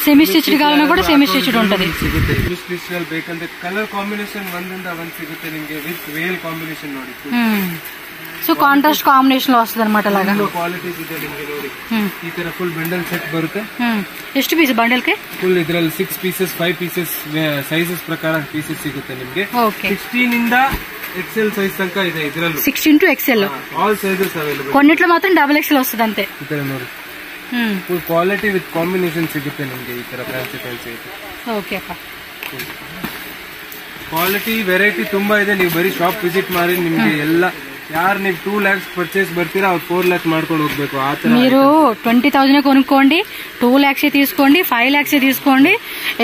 సెమీ స్టిచ్డ్ కావాలన్నా కూడా సెమీ స్టిచ్డ్ ఉంటుంది. సెమీ ಸ್ಟಿಚ್ ನಲ್ಲಿ ಬೇಕಂದ್ರೆ ಕಲರ್ ಕಾಂಬಿನೇಷನ್ ಒಂದಿಂದ ಒಂದು ಸಿಗುತ್ತೆ ನಿಮಗೆ ವಿತ್ ವೇಲ್ ಕಾಂಬಿನೇಷನ್ ನೋಡಿ. ಸೊ ಕಾಂಟ್ರಾಸ್ಟ್ ಕಾಂಬಿನೇಷನ್ లో వస్తుంది అనమాట. అలాగా ಕ್ವಾಲಿಟೀಸ್ ಇದೆ ನಿಮಗೆ ನೋಡಿ. ಈ ತರ ಫುಲ್ ಬಂಡಲ್ ಸೆಟ್ ಬರುತ್ತೆ. ಎಷ್ಟು ಪೀಸ್ ಬಂಡಲ್ ಗೆ? ಫುಲ್ ಇದರಲ್ಲಿ 6 ಪೀಸಸ್ 5 ಪೀಸಸ್ ಸೈಜಸ್ ಪ್ರಕಾರ ಪೀಸಸ್ ಸಿಗುತ್ತೆ ನಿಮಗೆ. 16 ಇಂದ XL ಸೈಜ್ ತನಕ ಇದೆ ಇದರಲ್ಲಿ. 16 to XL all sizes available. కొన్నిట్లో మాత్రం XXL వస్తుంది అంతే. ಈ ತರ ನೋಡಿ ಫುಲ್ ಕ್ವಾಲಿಟಿ ವಿತ್ ಕಾಂಬಿನೇಷನ್ ಸಿಗುತ್ತೆ ನಿಮಗೆ. ಈ ತರ ಫ್ಯಾನ್ಸಿ ಇದೆ. ಓಕೆ ಅಪ್ಪ, ಕ್ವಾಲಿಟಿ ವೆರೈಟಿ ತುಂಬಾ ಇದೆ. ನೀವು ಬರೀ ಶಾಪ್ ವಿಸಿಟ್ ಮಾಡಿ ನಿಮ್ಗೆ ಎಲ್ಲ. ಯಾರು ನೀವು 2 lakhs ಪರ್ಚೇಸ್ ಬರ್ತೀರಾ ಅವ್ರು 4 lakhs ಮಾಡ್ಕೊಂಡು ಹೋಗ್ಬೇಕು. ಆ ತರ మీరు 20,000 కొనుక్కోండి, 2 lakhs తీసుకోండి, 5 lakhs తీసుకోండి,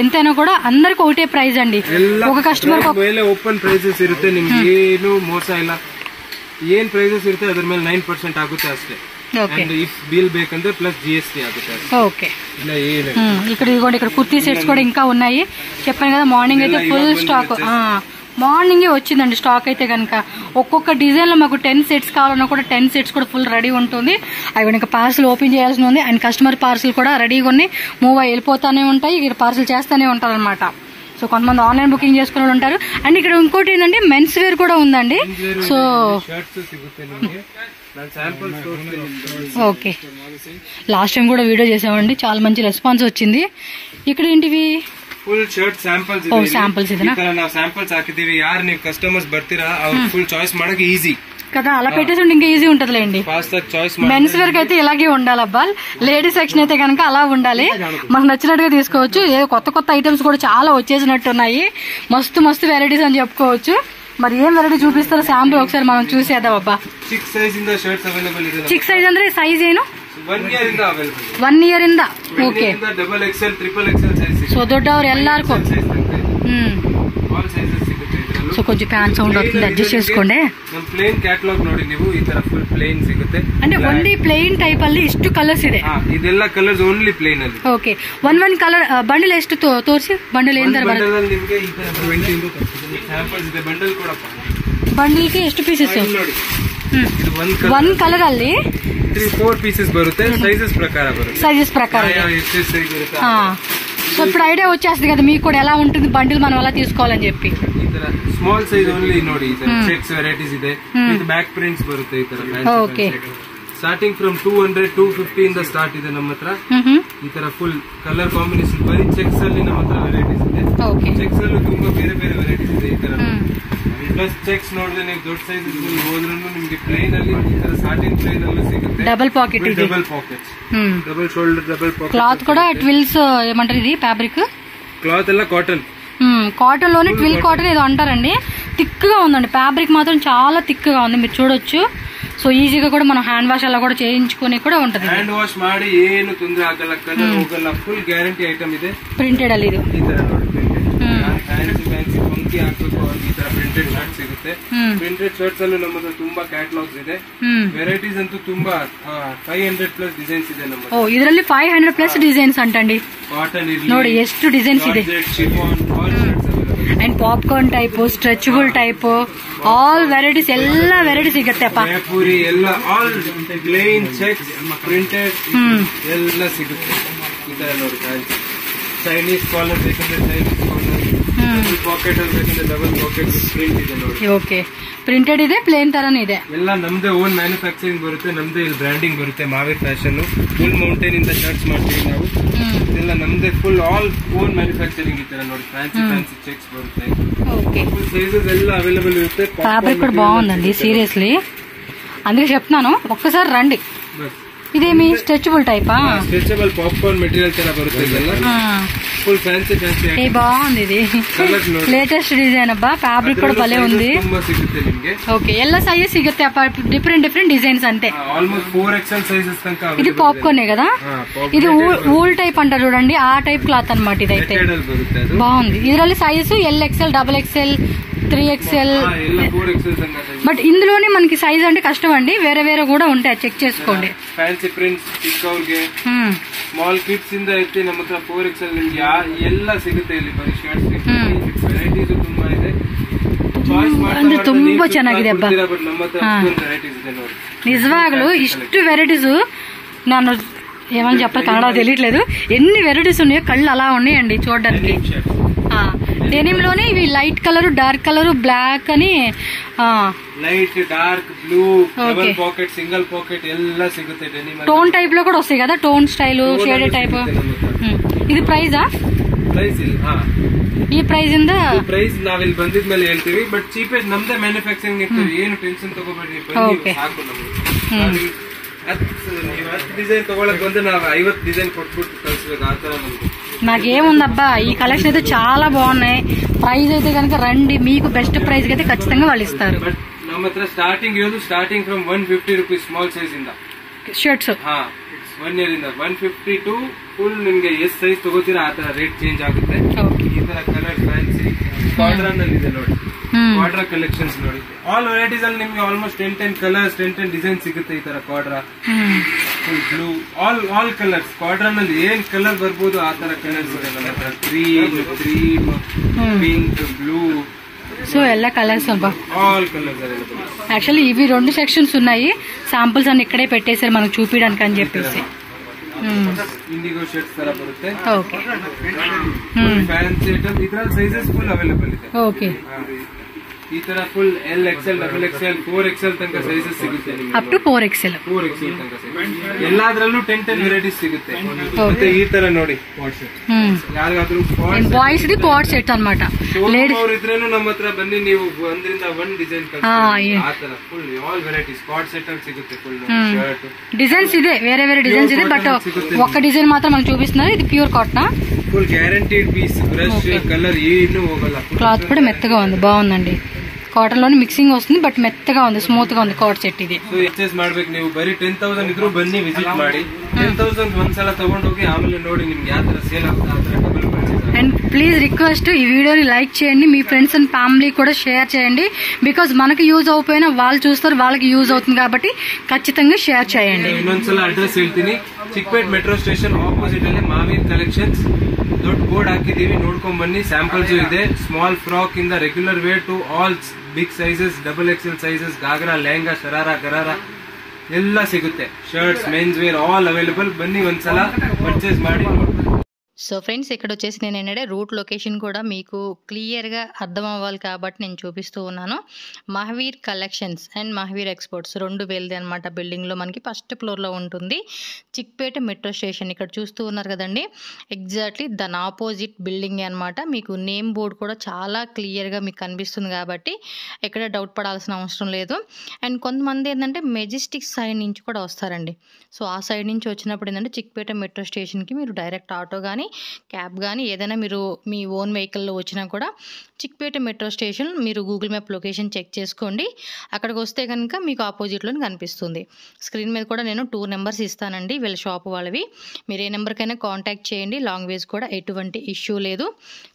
ఎంతైనా కూడా అందరికి ఒకటే ప్రైస్ అండి. ఒక కస్టమర్ ಮೇಲೆ ಓಪನ್ ಪ್ರೈಸಸ್ ಇರುತ್ತೆ. ನಿಮ್ಗೆ ಏನು ಮೋಸ ಇಲ್ಲ. ಏನ್ ಪ್ರೈಸಸ್ ಇರುತ್ತೆ ಅದ್ರ ಮೇಲೆ 9% ಆಗುತ್ತೆ ಅಷ್ಟೇ. బిల్ ಬೇಕಂದ್ರೆ ప్లస్ GST ఆಗುತ್ತೆ. ఓకే, ఇక్కడ ఇదిగోండి, ఇక్కడ కుర్తీ సెట్స్ కూడా ఇంకా ఉన్నాయి. చెప్పాను కదా మార్నింగ్ అయితే ఫుల్ స్టాక్. మార్నింగే వచ్చిందండి స్టాక్ అయితే కనుక. ఒక్కొక్క డిజైన్ లో మాకు 10 సెట్స్ కావాలన్నా కూడా 10 సెట్స్ కూడా ఫుల్ రెడీ ఉంటుంది. అవి ఇంకా పార్సల్ ఓపెన్ చేయాల్సి ఉంది. అండ్ కస్టమర్ పార్సల్ కూడా రెడీగా ఉన్నాయి, మూవ్ అయ్యి వెళ్ళిపోతానే ఉంటాయి, ఇక్కడ పార్సల్ చేస్తానే ఉంటారు అనమాట. సో కొంతమంది ఆన్లైన్ బుకింగ్ చేసుకునే వాళ్ళు ఉంటారు. అండ్ ఇక్కడ ఇంకోటి ఏంటంటే మెన్స్ వేర్ కూడా ఉందండి. సో ఓకే, లాస్ట్ టైం కూడా వీడియో చేసామండి, చాలా మంచి రెస్పాన్స్ వచ్చింది. ఇక్కడ ఏంటివి ಫುಲ್ ಶರ್ಟ್ ಸ್ಯಾಂಪಲ್ಸ್ ಇದೆ. ಸ್ಯಾಂಪಲ್ಸ್ ಇದೆ. ನಾವು ಸ್ಯಾಂಪಲ್ಸ್ ಹಾಕಿದೀವಿ. ಯಾರು ನೀವು ಕಸ್ಟಮರ್ಸ್ ಬರ್ತೀರಾ ಅವ್ರು ಫುಲ್ ಚಾಯ್ಸ್ ಮಾಡಕ್ಕೆ ఈజీ కదా. అలా పెట్టేసి ఇంకా ఈజీ ఉంటదిలేండి. మెన్స్ వేర్ అయితే ఇలాగే ఉండాలి అబ్బా. లేడీస్ సెక్షన్ అయితే కనుక అలా ఉండాలి, మనకు నచ్చినట్టుగా తీసుకోవచ్చు. కొత్త కొత్త ఐటమ్స్ కూడా చాలా వచ్చేసినట్టు ఉన్నాయి. మస్తు మస్తు వెరైటీస్ అని చెప్పుకోవచ్చు. మరి ఏం వెరైటీ చూపిస్తారో శాంపుల్ ఒకసారి మనం చూసేద్దాం అబ్బా. ಚಿಕ್ಕ ಸೈಜ್ ಇಂದ ಶರ್ಟ್ಸ್ ಅವೈಲೇಬಲ್ ಇದೆ. ಚಿಕ್ಕ ಸೈಜ್ ಅಂದ್ರೆ ಸೈಜ್ ಏನು? 1 year ಇಂದ ಅವೈಲೇಬಲ್. 1 year ಇಂದ. Okay. Double XL triple XL size. So ದೊಡ್ಡವರು ಎಲ್ಲರಿಗೂ. ಆಲ್ ಸೈಜಸ್ ಸಿಗುತ್ತೆ ಇದರಲ್ಲಿ. సో కొంచెం ఫ్యాన్ సౌండ్ అవుతుంది, అడ్జస్ట్ చేసుకోండి. ನಮ್ಮ ಪ್ಲೇನ್ ಕ್ಯಾಟಲಾಗ್ ನೋಡಿ ನೀವು, ಈ ತರ ಫುಲ್ ಪ್ಲೇನ್ ಸಿಗುತ್ತೆ. అంటే ఓన్లీ ಪ್ಲೇನ್ ಟೈಪ್ ಅಲ್ಲಿ ಇಷ್ಟು ಕಲರ್ಸ್ ಇದೆ. ಇದೆಲ್ಲ ಕಲರ್ಸ್ ಓನ್ಲಿ ಪ್ಲೇನ್ ಅಲ್ಲಿ. ಓಕೆ. ಒನ್ ಕಲರ್ ಬಂಡಲ್ ಎಷ್ಟು ತೋರಿಸಿ, ಬಂಡಲ್ ಏನ್ ತರ ಬರುತ್ತೆ? ಬಂಡಲ್ ನಿಮಗೆ ಈ ತರ 20 ಸ್ಯಾಂಪಲ್ಸ್ ಇದೆ. ಬಂಡಲ್ ಕೊಡಪ್ಪ. ಬಂಡಲ್ ಗೆ ಎಷ್ಟು ಪೀಸಸ್ ನೋಡಿ? ಇದು ಒನ್ ಕಲರ್ ಅಲ್ಲಿ 3-4 ಪೀಸಸ್ ಬರುತ್ತೆ. ಸೈಜಸ್ ಪ್ರಕಾರ ಬರುತ್ತೆ. సైజెస్ ప్రకారం. ಎಷ್ಟು ಸೈಜ್ ಬರುತ್ತೆ. సో ఇప్పుడు ఐడియా వచ్చేస్తుంది కదా మీకు కూడా ఎలా ఉంటుంది బండిల్ మనం ఎలా తీసుకోవాలని చెప్పి. ಈ ತರ ಸ್ಮಾಲ್ ಸೈಜ್ ಓನ್ಲಿ ನೋಡಿ, ಈ ತರ ಚೆಕ್ಸ್ ವೆರೈಟೀಸ್ ಇದೆ. ವಿತ್ ಬ್ಯಾಕ್ ಪ್ರಿಂಟ್ಸ್ ಬರುತ್ತೆ ಈ ತರ. ಓಕೆ. ಸ್ಟಾರ್ಟಿಂಗ್ ಫ್ರಮ್ 200-250 ಇಂದ ಸ್ಟಾರ್ಟ್ ಇದೆ ನಮ್ಮ ಹತ್ರ. ಈ ತರ ಫುಲ್ ಕಲರ್ ಕಾಂಬಿನೇಷನ್ ಬರೀ ಚೆಕ್ಸ್ ಅಲ್ಲಿ ನಮ್ಮ ಹತ್ರ ವೆರೈಟೀಸ್ ಇದೆ. ಚೆಕ್ಸ್ ಅಲ್ಲೂ ತುಂಬಾ ಬೇರೆ ಬೇರೆ ವೆರೈಟೀಸ್ ಇದೆ ಈ ತರ. ಪ್ಲಸ್ ಚೆಕ್ಸ್ ನೋಡಿದ್ರೆ ನೀವು ದೊಡ್ಡ ಸೈಜಸ್ ಹೋದ್ರೂ ನಿಮ್ಗೆ ಪ್ಲೇನ್ ಅಲ್ಲಿ ಈ ತರ ಸಾಟಿನ್ ಪ್ಲೇನ್ ಅಲ್ಲೂ ಸಿಗುತ್ತೆ. ಡಬಲ್ ಪಾಕೆಟ್ ಇದೆ. Double pockets, double shoulder, double pocket. Cloth కూడా ట్విల్స్ ఏమంటారు, ఇది ఫ్యాబ్రిక్ క్లాత్ ಎಲ್ಲ కాటన్. కాటన్ లోనే ట్విల్ కాటన్ ఏదో అంటారండి. థిక్ గా ఉందండి, ఫ్యాబ్రిక్ మాత్రం చాలా థిక్ గా ఉంది, మీరు చూడొచ్చు. సో ఈజీగా కూడా మనం హ్యాండ్ వాష్ అలా కూడా చేయించుకుని కూడా ఉంటది. హ్యాండ్ వాష್ ಮಾಡಿ ಏನು ತೊಂದರೆ ಆಗಲ್ಲ, ಕಲರ್ ಹೋಗಲ್ಲ, ಫುಲ್ ಗ್ಯಾರಂಟಿ ಐಟಮ್ ಇದೆ. ಪ್ರಿಂಟೆಡ್ ಅಲ್ಲಿ ಇದು ಈ ತರ ನೋಡಿ, ಫ್ಯಾನ್ಸಿ ಫಂಕಿ ಹಾಕ್ಬೇಕು ಈ ತರ ಪ್ರಿಂಟೆಡ್ ಶರ್ಟ್ ಸಿಗುತ್ತೆ. ಪ್ರಿಂಟೆಡ್ ಶರ್ಟ್ಸ್ ಅಲ್ಲೂ ನಮ್ಮ ಹತ್ರ ತುಂಬಾ ಕ್ಯಾಟಲಾಗ್ಸ್ ಇದೆ. ವೆರೈಟೀಸ್ ಅಂತೂ ತುಂಬಾ 500+ ಡಿಸೈನ್ಸ್ ಇದೆ ನಮ್ಮ. ಓ, ಇದರಲ್ಲಿ 500+ ಡಿಸೈನ್ಸ್ ಅಂಟಂడి. ಕಾಟನ್ ಇರ್ಲಿ ನೋಡಿ ಎಷ್ಟು ಡಿಸೈನ್ಸ್ ಇದೆ. And popcorn type, stretchable type, all varieties, ಎಲ್ಲ ವೆರೈಟಿ ಸಿಗತ್ತೆಪ್ಪ. ಪೂರಿ ಎಲ್ಲ ಆಲ್ ಪ್ಲೇನ್ ಚೆಕ್ಸ್ ಪ್ರಿಂಟೆಡ್ ಎಲ್ಲ ಸಿಗುತ್ತೆ ಈ ತರ ನೋಡಿ. ಚೈನೀಸ್ ಕಾಲರ್ ಬೇಕಂದ್ರೆ ಚೈನೀಸ್ ಕಾಲರ್, ಪಾಕೆಟ್ ಅಲ್ಲಿ ಬೇಕಂದ್ರೆ ಡಬಲ್ ಪಾಕೆಟ್ ಪ್ರಿಂಟ್ ಇದೆ ನೋಡಿ. ಓಕೆ, ಪ್ರಿಂಟೆಡ್ ಇದೆ, ಪ್ಲೇನ್ ತರನೇ ಇದೆ. ಎಲ್ಲ ನಮ್ದೇ ಓನ್ ಮ್ಯಾನುಫ್ಯಾಕ್ಚರಿಂಗ್ ಬರುತ್ತೆ, ನಮ್ದೇ ಇಲ್ಲಿ ಬ್ರ್ಯಾಂಡಿಂಗ್ ಬರುತ್ತೆ. ಮಾವೇರ್ ಫ್ಯಾಷನ್ ಫುಲ್ ಮೌಂಟೇನ್ ಇಂದ ಶರ್ಟ್ಸ್ ಮಾಡ್ತೀವಿ ನಾವು. ಇದೆಲ್ಲ ನಮ್ದೇ ಫುಲ್ ಆಲ್ ಓನ್ ಮ್ಯಾನುಫ್ಯಾಕ್ಚರಿಂಗ್ ಈ ತರ ನೋಡಿ. ಫ್ಯಾನ್ಸಿ ಚೆಕ್ಸ್ ಬರುತ್ತೆ. ఫుల్ సైజెస్ ಎಲ್ಲ అవైలబుల్ ఇರುತ್ತೆ. ఫ్యాబ్రిక్ కూడా బాగుందండి సీరియస్లీ, అందుకే చెప్తున్నాను ఒక్కసారి రండి. ఇదేమి స్ట్రెచబుల్ టైపా? స్ట్రెచబుల్ పాప్కార్న్ మెటీరియల్ ತರ ಬರುತ್ತೆ ಇದೆಲ್ಲ. ఫుల్ ఫ్యాన్సీ ఏ బాగుంది ఇది, లేటెస్ట్ డిజైన్ అబ్బా. ఫ్యాబ్రిక్ కూడా భలే ఉంది. ತುಂಬಾ ಸಿಗುತ್ತೆ ನಿಮಗೆ. ఓకే, ಎಲ್ಲ సైజెస్ ಸಿಗುತ್ತೆ అప్ప, డిఫరెంట్ డిజైన్స్ అంతే. ఆల్మోస్ట్ 4XL సైజెస్ తనక. ఇది పాప్కార్న్ కదా, ఇది ఊల్ టైప్ అంటారు చూడండి, ఆ టైప్ క్లాత్ అన్నమాట ఇదైతే. బాగుంది. ಇದರಲ್ಲಿ size LXL, XXL, 3XL, but ఇందులోనే మనకి సైజ్ అంటే కష్టం అండి, వేరే వేరే కూడా ఉంటాయి, చెక్ చేసుకోండి. ಫ್ಯಾನ್ಸಿ ಪ್ರಿಂಟ್ಸ್ ಚಿಕ್ಕವ್ರಿಗೆ, ಸ್ಮಾಲ್ ಕಿಡ್ಸ್ ಇಂದ ಐತಿ ನಮ್ಮ ಹತ್ರ 4XL ನಿಮ್ಗೆ ಎಲ್ಲ ಸಿಗುತ್ತೆ ಇಲ್ಲಿ. ಬರೀ ಶರ್ಟ್ಸ್ ವೆರೈಟೀಸ್ ತುಂಬಾ ಇದೆ. ಅಂದ್ರೆ ತುಂಬಾ ಚೆನ್ನಾಗಿದೆ ಅಬ್ಬಾ. ನಮ್ಮ ಹತ್ರ ಅಷ್ಟೊಂದು ವೆರೈಟೀಸ್ ಇದೆ ನೋಡಿ. నిజవాగ్లు ఇಷ್ಟು వెరైటీస్, నన్ను ఏమని చెప్పాలి కన్నడ తెలియట్లేదు, ఎన్ని వెరైటీస్ ఉన్నాయో కళ్ళు అలా ఉన్నాయండి చూడడానికి. డెనిమ్ లోనే ఇవి light colour, dark colour, black అని, light dark blue, double pocket, single pocket ಎಲ್ಲ ಸಿಗುತ್ತೆ. ಡೆನಿಮ್ టోన్ టైప్ లో కూడా వస్తాయి కదా, టోన్ స్టైల్, షేడెడ్ టైప్. ఇది ప్రైజా? ಪ್ರೈಸ್ ಇಲ್ಲ. ಈ ಪ್ರೈಸ್ ಇಂದ ಪ್ರೈಸ್ ನಾವಿಲ್ಲಿ ಬಂದಿದ್ಮೇಲೆ ಹೇಳ್ತೀವಿ, ಬಟ್ ಚೀಪೆಸ್ಟ್ ನಮ್ದೇ ಮ್ಯಾನುಫ್ಯಾಕ್ಚರಿಂಗ್ ಇರ್ತೀವಿ, ಏನು ಟೆನ್ಷನ್ ತಗೋಬೇಡ್ರಿ. ಸಾಕು ನಮ್ಗೆ. 10 ಡಿಸೈನ್ ತಗೊಳಕ್ ಬಂದ್ರೆ ನಾವು 50 ಡಿಸೈನ್ ಕೊಟ್ಬಿಟ್ಟು ಕಳಿಸ್ಬೇಕು, ಆ ತರ ನಮ್ಗೆ. నాకేముందబ్బా, ఈ కలెక్షన్ అయితే చాలా బాగున్నాయి. ప్రైస్ అయితే కనుక రండి, మీకు బెస్ట్ ప్రైస్ అయితే ఖచ్చితంగా వాళ్ళు ఇస్తారు. బట్ ನಮ್ಮ ಹತ್ರ ಸ್ಟಾರ್ಟಿಂಗ್ ಇರೋದು starting from 150 rupees small size ಇಂದ ಶರ್ಟ್ಸ್. 1 year ಇಂದ 150 ಟು ಫುಲ್ ನಿಮ್ಗೆ ಎಷ್ಟು ಸೈಜ್ ತಗೋತೀರಾ ಆ ತರ ರೇಟ್ ಚೇಂಜ್ ಆಗುತ್ತೆ. ಈ ತರ ಕಲರ್ ಫ್ಯಾನ್ಸಿ ಕ್ವಾಡ್ರನ್ ಅಲ್ಲಿ ಇದೆ ನೋಡಿ, ಕ್ವಾಡ್ರಾ ಕಲೆಕ್ಷನ್ಸ್ ನೋಡಿ. ಆಲ್ ವೆರೈಟೀಸ್ ಅಲ್ಲಿ ನಿಮ್ಗೆ ಆಲ್ಮೋಸ್ಟ್ 10 ಕಲರ್ಸ್, 10 ಡಿಸೈನ್ ಸಿಗುತ್ತೆ ಈ ತರ ಕ್ವಾಡ್ರಾ. Full blue, all colours. ಕ್ವಾಡ್ರನ್ ಅಲ್ಲಿ ಏನ್ ಕಲರ್ ಬರ್ಬೋದು ಆ ತರ ಕಲರ್ಸ್ ಇದೆ ನಮ್ಮ ಹತ್ರ. ಕ್ರೀಮ್, ಪಿಂಕ್, ಬ್ಲೂ, సో ఎలా కలర్స్ అబ్బా, ఆల్ కలర్స్ అవైలబుల్. యాక్చువల్లీ ఇవి 2 సెక్షన్స్ ఉన్నాయి, శాంపుల్స్ అన్ని ఇక్కడే పెట్టేశారు మనకు చూపించడానికి అని చెప్పేసి. ಇಂಡಿಗೋ ಶರ್ಟ್ಸ್ ತರ ಬರುತ್ತೆ. ಓಕೆ, ಫ್ಯಾನ್ಸಿ ಐಟಮ್ ಇದ್ರಲ್ಲಿ ಸೈಜಸ್ ಫುಲ್ ಅವೈಲಬಲ್ ಇದೆ. ಓಕೆ, ಈ ತರ ಫುಲ್ LXL, XXL, 4XL ತನಕ ಸೈಜಸ್ ಸಿಗುತ್ತೆ ನಿಮಗೆ. ಅಪ್ ಟು 4XL ತನಕ ಸಿಗುತ್ತೆ. ಎಲ್ಲಾದ್ರಲ್ಲೂ 10 ವೆರೈಟೀಸ್ ಸಿಗುತ್ತೆ. ಮತ್ತೆ ಈ ತರ ನೋಡಿ, ಯಾರಿಗಾದ್ರೂ ಬಾಯ್ಸ್ ದಿ ಕೋಟ್ ಸೆಟ್ ಅನ್మాట. ಲೇಡೀಸ್ ಇದ್ರೇನು ನಮ್ಮ ಹತ್ರ ಬನ್ನಿ, ನೀವು 1 ಡಿಸೈನ್ ಆ ತರ full all varieties coat set ಅಲ್ಲಿ ಸಿಗುತ್ತೆ. ಫುಲ್ ಶರ್ಟ್ డిజైన్స్ ಇದೆ, వేరే వేరే డిజైన్స్ ಇದೆ, బట్ ఒక్క డిజైన్ మాత్రం మనకు చూపిస్తున్నారు. ఇది pure cotton, full guaranteed piece. Brush colour ಏನು ಹೋಗಲ್ಲ. క్లాత్ కూడా మెత్తగా ఉంది, బాగుందండి. కాటన్ లోని మిక్సింగ్ వస్తుంది, బట్ మెత్తగా ఉంది, స్మూత్ గా ఉంది కార్డ్ ಸೆಟ್ ఇది. ಸೊ ಪರ್ಚೇಸ್ ಮಾಡ್ಬೇಕು ನೀವು ಬರೀ 10,000 ಇದ್ರು ಬನ್ನಿ ವಿಸಿಟ್ ಮಾಡಿ. 10,000 ಒಂದ್ಸಲ ತಗೊಂಡೋಗಿ ಆಮೇಲೆ ನೋಡಿ ನಿಮ್ಗೆ ಯಾವ ತರ ಸೇಲ್ ಆಗುತ್ತೆ ಆ ತರ double purchase. And please request, ఈ వీడియోని లైక్ చేయండి, మీ ఫ్రెండ్స్ అండ్ ఫ్యామిలీ కూడా షేర్ చేయండి. బికాజ్ మనకి యూజ్ అవ్వకపోయినా వాళ్ళు చూస్తారు, వాళ్ళకి యూజ్ అవుతుంది కాబట్టి ఖచ్చితంగా షేర్ చేయండి. ಇನ್ನೊಂದ್ಸಲ ಅಡ್ರೆಸ್ ಹೇಳ್ತೀನಿ, ಚಿಕ್ಕಪೇಟ್ ಮೆಟ್ರೋ ಸ್ಟೇಷನ್ ಆಪೋಸಿಟ್ ಅಲ್ಲಿ ಮಾವೀರ್ ಕಲೆಕ್ಷನ್ಸ್ ದೊಡ್ಡ ಬೋರ್ಡ್ ಹಾಕಿದೀವಿ, ನೋಡ್ಕೊಂಡ್ ಬನ್ನಿ. ಸ್ಯಾಂಪಲ್ಸ್ ಇದೆ, ಸ್ಮಾಲ್ ಫ್ರಾಕ್ ಇಂದ regular wear to all big sizes, double XL sizes, ghagra, lehenga, sharara, gharara ಎಲ್ಲ ಸಿಗುತ್ತೆ. Shirts, men's wear all available. ಬನ್ನಿ ಒಂದ್ಸಲ ಪರ್ಚೇಸ್ ಮಾಡಿ. సో ఫ్రెండ్స్, ఇక్కడ వచ్చేసి నేను ఏంటంటే రూట్ లొకేషన్ కూడా మీకు క్లియర్గా అర్థం అవ్వాలి కాబట్టి నేను చూపిస్తూ ఉన్నాను. Mahavir collections and Mahavir exports రెండు వేలది అనమాట. బిల్డింగ్లో మనకి ఫస్ట్ ఫ్లోర్లో ఉంటుంది, చిక్పేట మెట్రో స్టేషన్. ఇక్కడ చూస్తూ ఉన్నారు కదండి, ఎగ్జాక్ట్లీ దాని ఆపోజిట్ బిల్డింగ్ అనమాట. మీకు నేమ్ బోర్డు కూడా చాలా క్లియర్గా మీకు కనిపిస్తుంది కాబట్టి ఎక్కడ డౌట్ పడాల్సిన అవసరం లేదు. అండ్ కొంతమంది ఏంటంటే మెజెస్టిక్ సైడ్ నుంచి కూడా వస్తారండి. సో ఆ సైడ్ నుంచి వచ్చినప్పుడు ఏంటంటే చిక్పేట మెట్రో స్టేషన్కి మీరు డైరెక్ట్ ఆటో కానీ క్యాబ్ కానీ ఏదైనా మీరు మీ ఓన్ వెహికల్లో వచ్చినా కూడా చిక్పేట మెట్రో స్టేషన్ మీరు గూగుల్ మ్యాప్ లొకేషన్ చెక్ చేసుకోండి. అక్కడికి వస్తే కనుక మీకు ఆపోజిట్లో కనిపిస్తుంది. స్క్రీన్ మీద కూడా నేను 2 నెంబర్స్ ఇస్తానండి వీళ్ళ షాప్ వాళ్ళవి. మీరు ఏ నెంబర్కైనా కాంటాక్ట్ చేయండి. లాంగ్వేజ్ కూడా ఎటువంటి ఇష్యూ లేదు.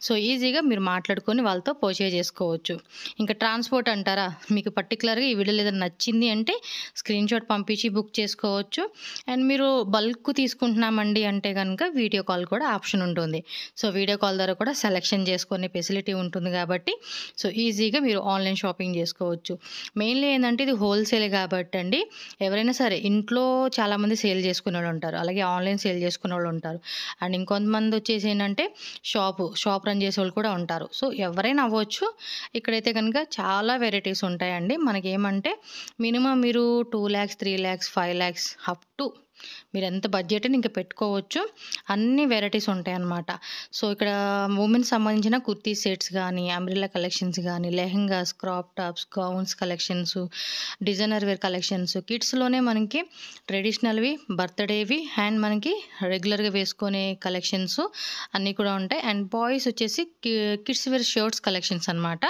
సో ఈజీగా మీరు మాట్లాడుకొని వాళ్ళతో పర్చేజ్ చేసుకోవచ్చు. ఇంకా ట్రాన్స్పోర్ట్ అంటారా, మీకు పర్టికులర్గా ఈ వీడియోలో ఏదైనా నచ్చింది అంటే స్క్రీన్ షాట్ పంపించి బుక్ చేసుకోవచ్చు. అండ్ మీరు బల్క్ తీసుకుంటున్నామండి అంటే కనుక వీడియో కాల్ కూడా ఆప్షన్ ఉంటుంది. సో వీడియో కాల్ ద్వారా కూడా సెలెక్షన్ చేసుకునే ఫెసిలిటీ ఉంటుంది కాబట్టి సో ఈజీగా మీరు ఆన్లైన్ షాపింగ్ చేసుకోవచ్చు. మెయిన్లీ ఏంటంటే ఇది హోల్సేల్ కాబట్టి అండి, ఎవరైనా సరే ఇంట్లో చాలామంది సేల్ చేసుకునే వాళ్ళు ఉంటారు, అలాగే ఆన్లైన్ సేల్ చేసుకునే వాళ్ళు ఉంటారు. అండ్ ఇంకొంతమంది వచ్చేసి ఏంటంటే షాప్ రన్ చేసే వాళ్ళు కూడా ఉంటారు. సో ఎవరైనా అవ్వచ్చు. ఇక్కడైతే కనుక చాలా వెరైటీస్ ఉంటాయండి. మనకి ఏమంటే మినిమం మీరు 2 lakhs 3 lakhs 5 lakhs up to మీరు ఎంత బడ్జెట్ ఇంకా పెట్టుకోవచ్చు. అన్ని వెరైటీస్ ఉంటాయి అన్నమాట. సో ఇక్కడ ఉమెన్స్ సంబంధించిన కుర్తీ సెట్స్ కానీ, అంబ్రెల్లా కలెక్షన్స్ కానీ, lehengas, crop tops, gowns collections, designer wear collections, కిడ్స్లోనే మనకి ట్రెడిషనల్వి, బర్త్డేవి అండ్ మనకి రెగ్యులర్గా వేసుకునే కలెక్షన్స్ అన్నీ కూడా ఉంటాయి. అండ్ బాయ్స్ వచ్చేసి కిడ్స్ వేర్ షర్ట్స్ కలెక్షన్స్ అనమాట.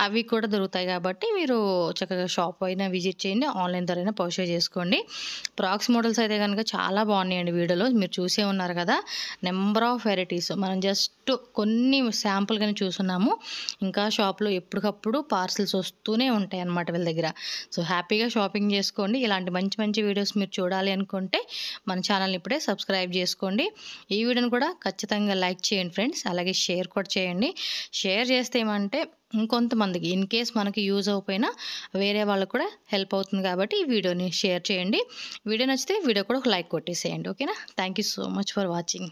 అవి కూడా దొరుకుతాయి కాబట్టి మీరు చక్కగా షాప్ అయినా విజిట్ చేయండి, ఆన్లైన్ ద్వారా పర్చేజ్ చేసుకోండి. ఫ్రాక్స్ మోడల్స్ అయితే కనుక చాలా బాగున్నాయండి. వీడియోలో మీరు చూసే ఉన్నారు కదా, నెంబర్ ఆఫ్ వెరైటీస్. మనం జస్ట్ కొన్ని శాంపుల్గానే చూస్తున్నాము. ఇంకా షాప్లో ఎప్పటికప్పుడు పార్సల్స్ వస్తూనే ఉంటాయి అన్నమాట వీళ్ళ దగ్గర. సో హ్యాపీగా షాపింగ్ చేసుకోండి. ఇలాంటి మంచి మంచి వీడియోస్ మీరు చూడాలి అనుకుంటే మన ఛానల్ని ఇప్పుడే సబ్స్క్రైబ్ చేసుకోండి. ఈ వీడియోని కూడా ఖచ్చితంగా లైక్ చేయండి ఫ్రెండ్స్, అలాగే షేర్ కూడా చేయండి. షేర్ చేస్తే ఏమంటే ఇంకొంతమందికి ఇన్ కేస్ మనకి యూజ్ అవ్వకపోయినా వేరే వాళ్ళకు కూడా హెల్ప్ అవుతుంది కాబట్టి ఈ వీడియోని షేర్ చేయండి. వీడియో నచ్చితే వీడియో కూడా ఒక లైక్ కొట్టేసేయండి. ఓకేనా? Thank you so much for watching.